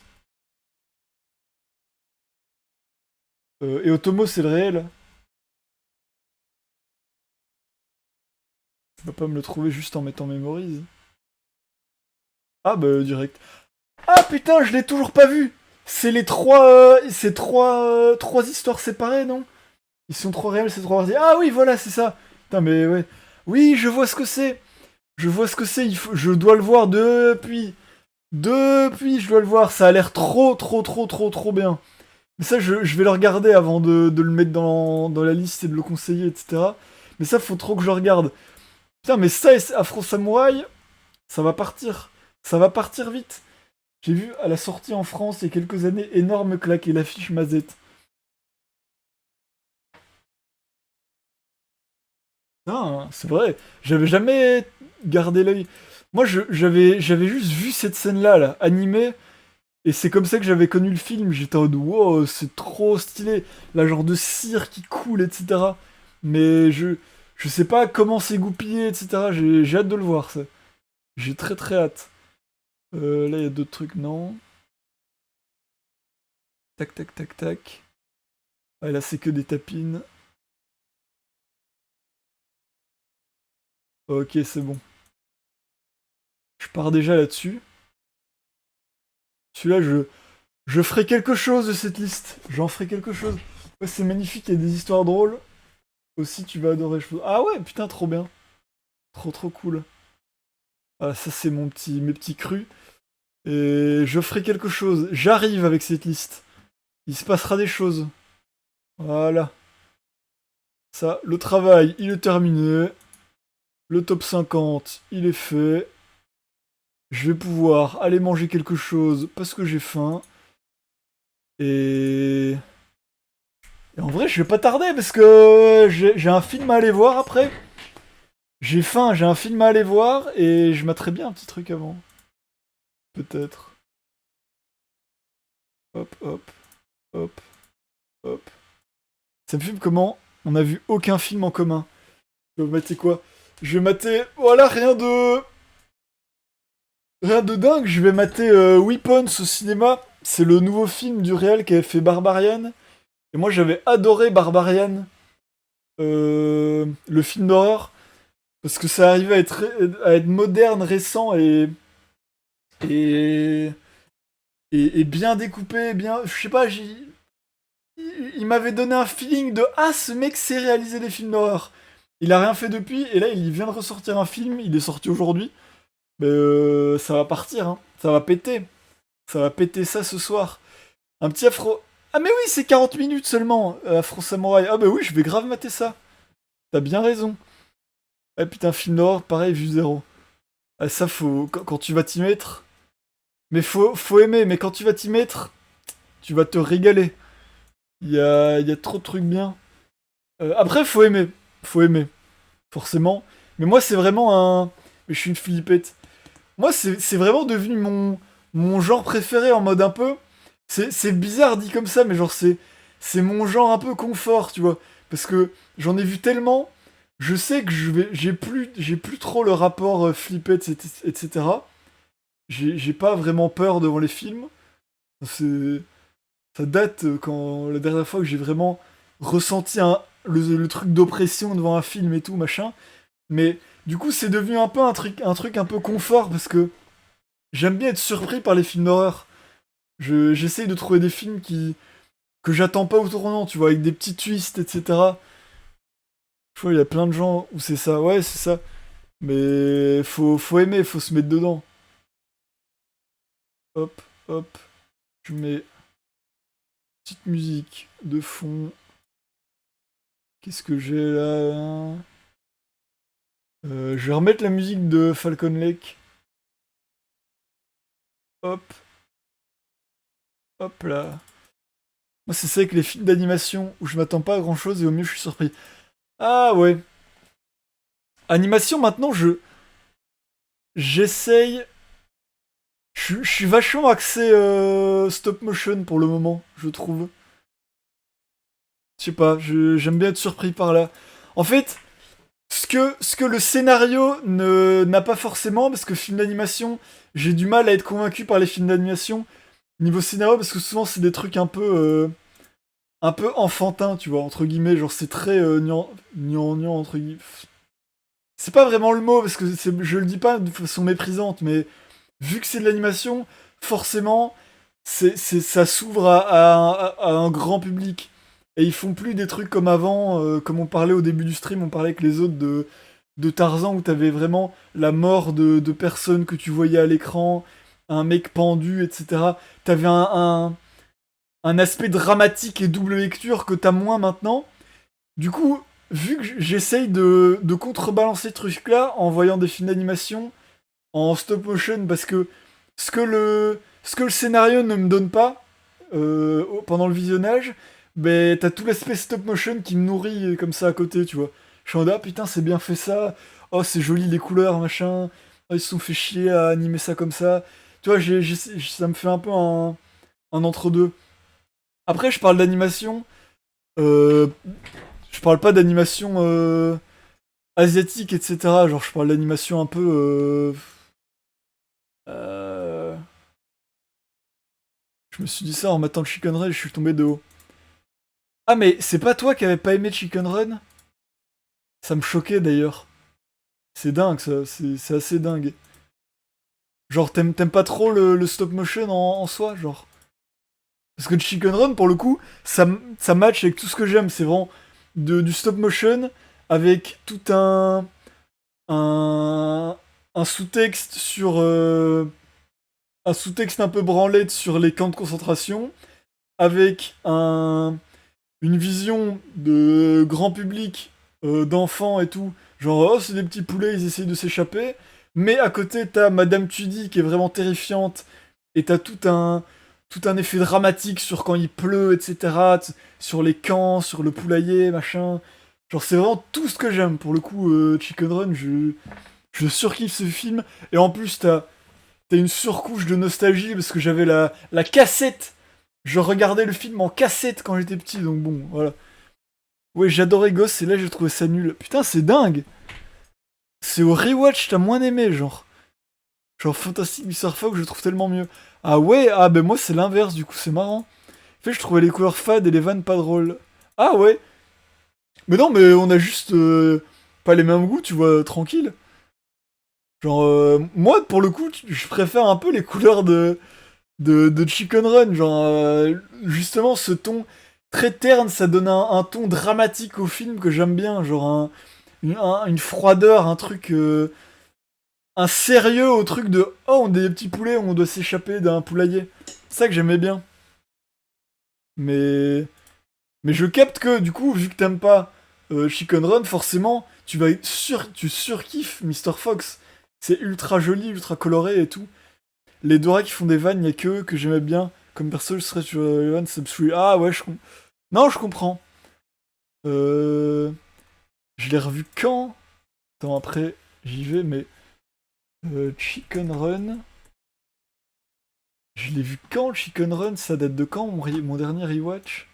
et Otomo, c'est le réel? Tu vas pas me le trouver juste en mettant Memories? Ah bah, direct. Ah putain, je l'ai toujours pas vu! C'est les trois... c'est trois histoires séparées, non? Ils sont trois réels, c'est trois... Ah oui, voilà, c'est ça! Putain, mais ouais. Oui, je vois ce que c'est! Je vois ce que c'est, je dois le voir depuis... Depuis, je dois le voir, ça a l'air trop bien. Mais ça, je vais le regarder avant de le mettre dans la liste et de le conseiller, etc. Mais ça, faut trop que je regarde. Putain, mais ça, Afro Samouraï, ça va partir. Ça va partir vite. J'ai vu à la sortie en France il y a quelques années, énorme claque et l'affiche Mazette. Putain, c'est vrai. J'avais jamais gardé l'œil. Moi, j'avais juste vu cette scène-là, là, animée. Et c'est comme ça que j'avais connu le film. J'étais en mode, wow, c'est trop stylé. La genre de cire qui coule, etc. Mais je sais pas comment c'est goupillé, etc. J'ai hâte de le voir, ça. J'ai très hâte. Là, il y a d'autres trucs, non. Tac. Ah, là, c'est que des tapines. Ok, c'est bon. Je pars déjà là-dessus. Celui-là, je ferai quelque chose de cette liste. J'en ferai quelque chose. Ouais, c'est magnifique, il y a des histoires drôles. Aussi, tu vas adorer. Ah ouais, putain, trop bien. Trop cool. Ah, ça, c'est mes petits crus. Et je ferai quelque chose. J'arrive avec cette liste. Il se passera des choses. Voilà. Ça, le travail, il est terminé. Le top 50, il est fait. Je vais pouvoir aller manger quelque chose parce que j'ai faim. Et... Et en vrai, je vais pas tarder parce que j'ai un film à aller voir après. J'ai faim, j'ai un film à aller voir et je mettrai bien un petit truc avant. Peut-être. Hop. Ça me fume comment on n'a vu aucun film en commun. Je vais mater quoi? Je vais mater... Voilà, rien de... Rien de dingue, je vais mater Weapons au cinéma. C'est le nouveau film du réal qui avait fait Barbarian. Et moi j'avais adoré Barbarian. Le film d'horreur. Parce que ça arrivait à être moderne, récent et, et bien découpé, bien... Je sais pas, il m'avait donné un feeling de ah, ce mec sait réaliser des films d'horreur. Il a rien fait depuis, et là il vient de ressortir un film, il est sorti aujourd'hui. Mais ça va partir, hein. Ça va péter. Ça va péter ça ce soir. Un petit afro. Ah, mais oui, c'est 40 minutes seulement, Afro Samouraï. Ah, bah oui, je vais grave mater ça. T'as bien raison. Ah, putain, film d'horreur, pareil, vue zéro. Ah, ça, faut. Quand tu vas t'y mettre. Mais faut aimer, mais quand tu vas t'y mettre, tu vas te régaler. Il y a trop de trucs bien. Après, faut aimer. Faut aimer. Forcément. Mais moi, c'est vraiment un. Mais je suis une flippette. Moi, c'est vraiment devenu mon genre préféré en mode un peu. C'est bizarre dit comme ça, mais genre, c'est mon genre un peu confort, tu vois. Parce que j'en ai vu tellement. Je sais que j'ai plus trop le rapport flippette, etc. J'ai pas vraiment peur devant les films. C'est. Ça date quand la dernière fois que j'ai vraiment ressenti le truc d'oppression devant un film et tout, machin. Mais du coup, c'est devenu un peu un truc un peu confort parce que j'aime bien être surpris par les films d'horreur. J'essaye de trouver des films que j'attends pas au tournant, tu vois, avec des petits twists, etc. Je vois, il y a plein de gens où c'est ça, ouais, c'est ça. Mais faut aimer, faut se mettre dedans. Hop. Je mets Petite musique de fond. Qu'est-ce que j'ai là? Je vais remettre la musique de Falcon Lake. Hop. Hop là. Moi, c'est ça avec les films d'animation où je m'attends pas à grand chose et au mieux je suis surpris. Ah ouais. Animation, maintenant, j'essaye. Je suis vachement axé stop motion pour le moment, je trouve. Je sais pas, j'aime bien être surpris par là. En fait, ce que le scénario n'a pas forcément, parce que film d'animation, j'ai du mal à être convaincu par les films d'animation. Niveau scénario, parce que souvent c'est des trucs un peu enfantins, tu vois, entre guillemets, genre c'est très gnangnan, entre guillemets. C'est pas vraiment le mot, parce que je le dis pas de façon méprisante, mais vu que c'est de l'animation, forcément, ça s'ouvre à un grand public. Et ils font plus des trucs comme avant, comme on parlait au début du stream, on parlait avec les autres de Tarzan, où t'avais vraiment la mort de personnes que tu voyais à l'écran, un mec pendu, etc. T'avais un aspect dramatique et double lecture que t'as moins maintenant. Du coup, vu que j'essaye de contrebalancer ce truc-là en voyant des films d'animation en stop motion, parce que ce que le scénario ne me donne pas pendant le visionnage, ben t'as tout l'aspect stop motion qui me nourrit comme ça à côté, tu vois. Je suis en mode, ah putain, c'est bien fait ça, oh c'est joli les couleurs, machin, oh, ils se sont fait chier à animer ça comme ça. Tu vois, ça me fait un peu un entre-deux. Après, je parle d'animation, euh, je parle pas d'animation asiatique, etc. Genre, je parle d'animation un peu. Euh, Je me suis dit ça en matant le Chicken Run, je suis tombé de haut. Ah, mais c'est pas toi qui avais pas aimé Chicken Run? Ça me choquait d'ailleurs. C'est dingue ça, c'est assez dingue. Genre, t'aimes pas trop le stop motion en soi, genre? Parce que Chicken Run, pour le coup, ça match avec tout ce que j'aime. C'est vraiment du stop motion avec tout un, un sous-texte sur. Un sous-texte un peu branlé sur les camps de concentration. Avec une vision de grand public, d'enfants et tout. Genre, oh, c'est des petits poulets, ils essayent de s'échapper. Mais à côté, t'as Madame Tudy qui est vraiment terrifiante. Et t'as tout un effet dramatique sur quand il pleut, etc. Sur les camps, sur le poulailler, machin. Genre, c'est vraiment tout ce que j'aime. Pour le coup, Chicken Run, je surkiffe ce film. Et en plus, t'as une surcouche de nostalgie parce que j'avais la cassette. Je regardais le film en cassette quand j'étais petit, donc bon, voilà. Ouais, j'adorais Ghost et là j'ai trouvé ça nul. Putain, c'est dingue! C'est au rewatch, t'as moins aimé, genre. Genre Fantastic Mr. Fox, je trouve tellement mieux. Ah ouais, ah ben moi c'est l'inverse, du coup c'est marrant. En fait, je trouvais les couleurs fades et les vannes pas drôles. Ah ouais! Mais non, mais on a juste pas les mêmes goûts, tu vois, tranquille. Genre, moi pour le coup, je préfère un peu les couleurs de Chicken Run. Genre, justement, ce ton très terne, ça donne un ton dramatique au film que j'aime bien. Genre, une froideur, un truc. Un sérieux au truc de oh, on est des petits poulets, on doit s'échapper d'un poulailler. C'est ça que j'aimais bien. Mais. Mais je capte que, du coup, vu que t'aimes pas Chicken Run, forcément, tu surkiffes Mr. Fox. C'est ultra joli, ultra coloré et tout. Les Dora qui font des vannes, y a que eux que j'aimais bien. Comme perso, je serais sur les vannes, ça me saoule. Ah ouais, non, je comprends. Je l'ai revu quand? Attends, après, j'y vais, mais... Chicken Run... Je l'ai vu quand, Chicken Run? Ça date de quand, mon dernier rewatch?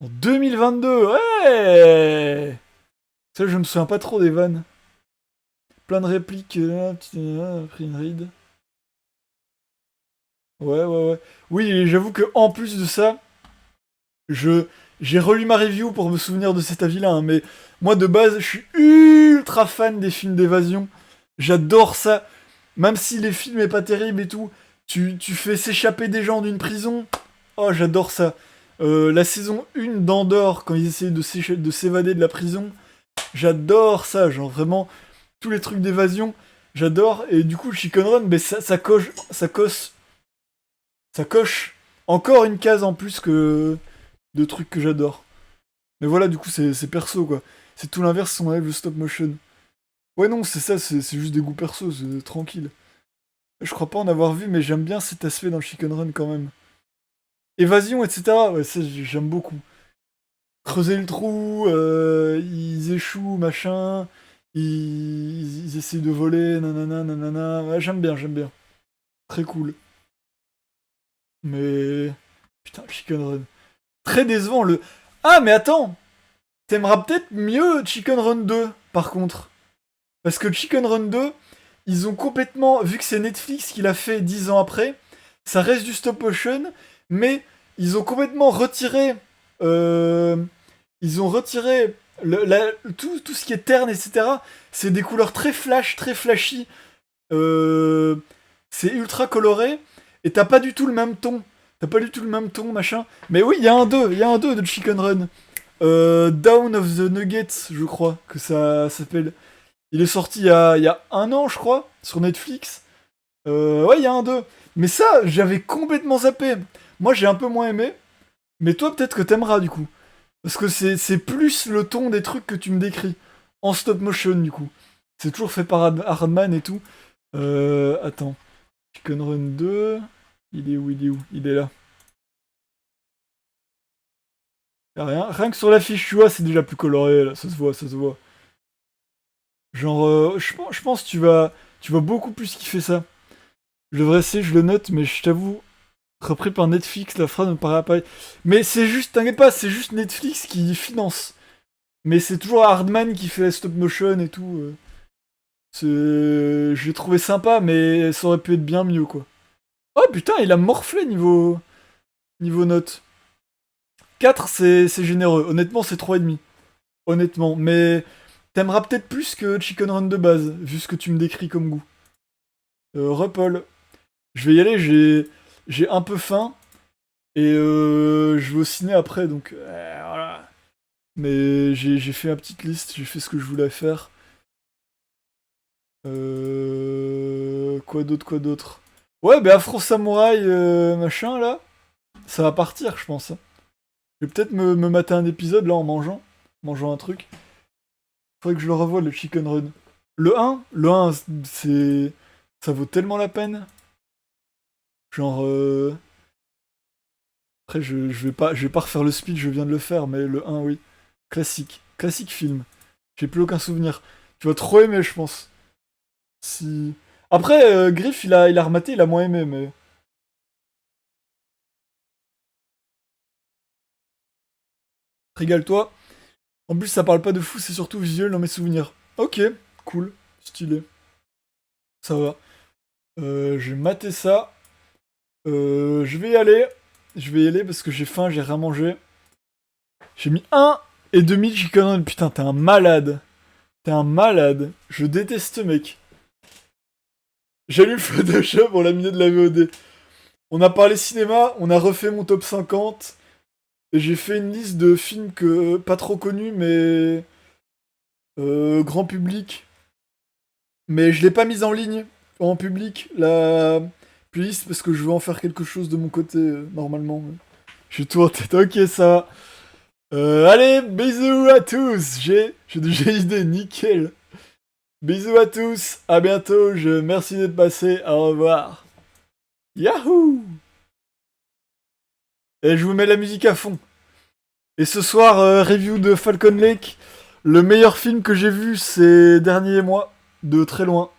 En 2022, ouais! Ça, je me souviens pas trop des vannes. Plein de répliques, pris une ride. Ouais. Oui, j'avoue que en plus de ça, j'ai relu ma review pour me souvenir de cet avis-là, hein, mais moi de base, je suis ultra fan des films d'évasion. J'adore ça. Même si les films est pas terrible et tout, tu fais s'échapper des gens d'une prison. Oh, j'adore ça. La saison 1 d'Andorre, quand ils essayaient de s'évader de la prison, j'adore ça. Genre vraiment, tous les trucs d'évasion, j'adore. Et du coup, Chicken Run, ben, ça coche encore une case en plus que de trucs que j'adore. Mais voilà, du coup, c'est perso, quoi. C'est tout l'inverse si on enlève le stop motion. Ouais, non, c'est ça, c'est juste des goûts perso, c'est tranquille. Je crois pas en avoir vu, mais j'aime bien cet aspect dans le Chicken Run quand même. Évasion, etc. Ouais, ça, j'aime beaucoup. Creuser le trou, ils échouent, machin. Ils essayent de voler, nanana, nanana. Ouais, j'aime bien. Très cool. Mais... Putain, Chicken Run. Très décevant, le... Ah, mais attends! T'aimeras peut-être mieux Chicken Run 2, par contre. Parce que Chicken Run 2, ils ont complètement... Vu que c'est Netflix qui l'a fait 10 ans après, ça reste du stop motion, mais ils ont complètement retiré... Ils ont retiré tout ce qui est terne, etc. C'est des couleurs très flashy. C'est ultra coloré. Et t'as pas du tout le même ton. Machin. Mais oui, il y a un 2 de Chicken Run. Down of the Nuggets, je crois que ça s'appelle. Il est sorti il y a 1 an, je crois, sur Netflix. Ouais, il y a un 2. Mais ça, j'avais complètement zappé. Moi, j'ai un peu moins aimé. Mais toi, peut-être que t'aimeras, du coup. Parce que c'est plus le ton des trucs que tu me décris. En stop motion, du coup. C'est toujours fait par Hardman et tout. Attends. Chicken Run 2... Il est où? Il est là. Y'a rien que sur l'affiche, tu vois, c'est déjà plus coloré, là. Ça se voit. Genre, je pense que tu vas beaucoup plus kiffer ça. Je devrais essayer, je le note, mais je t'avoue, repris par Netflix, la phrase me paraît pas... Mais c'est juste, t'inquiète pas, c'est juste Netflix qui finance. Mais c'est toujours Hardman qui fait la stop motion et tout. J'ai trouvé sympa, mais ça aurait pu être bien mieux, quoi. Oh putain, il a morflé niveau note. 4, c'est généreux. Honnêtement, c'est 3,5. Honnêtement. Mais t'aimeras peut-être plus que Chicken Run de base, vu ce que tu me décris comme goût. Repol. Je vais y aller, j'ai un peu faim. Et je vais au ciné après, donc voilà. Mais j'ai fait ma petite liste, j'ai fait ce que je voulais faire. Quoi d'autre? Ouais, bah Afro Samouraï, machin, là. Ça va partir, je pense. Je vais peut-être me mater un épisode, là, en mangeant un truc. Faudrait que je le revoie, le Chicken Run. Le 1, c'est... Ça vaut tellement la peine. Genre... Après, je vais pas refaire le speed, je viens de le faire, mais le 1, oui. Classique film. J'ai plus aucun souvenir. Tu vas trop aimer, je pense. Si... Après, Griff, il a rematé, il a moins aimé, mais... Régale-toi. En plus, ça parle pas de fou, c'est surtout visuel dans mes souvenirs. Ok, cool, stylé. Ça va. Je vais mater ça. Je vais y aller parce que j'ai faim, j'ai rien mangé. J'ai mis 1,5 Chicken Run. Putain, t'es un malade. Je déteste ce mec. J'allume Photoshop, on l'a mis de la VOD. On a parlé cinéma, on a refait mon top 50. Et j'ai fait une liste de films que pas trop connus, mais grand public. Mais je l'ai pas mise en ligne, en public, la playlist, parce que je veux en faire quelque chose de mon côté, normalement. J'ai tout en tête, ok, ça va. Allez, bisous à tous. J'ai déjà idée, nickel. Bisous à tous, à bientôt, merci d'être passé, au revoir. Yahoo! Et je vous mets la musique à fond. Et ce soir, review de Falcon Lake. Le meilleur film que j'ai vu ces derniers mois, de très loin.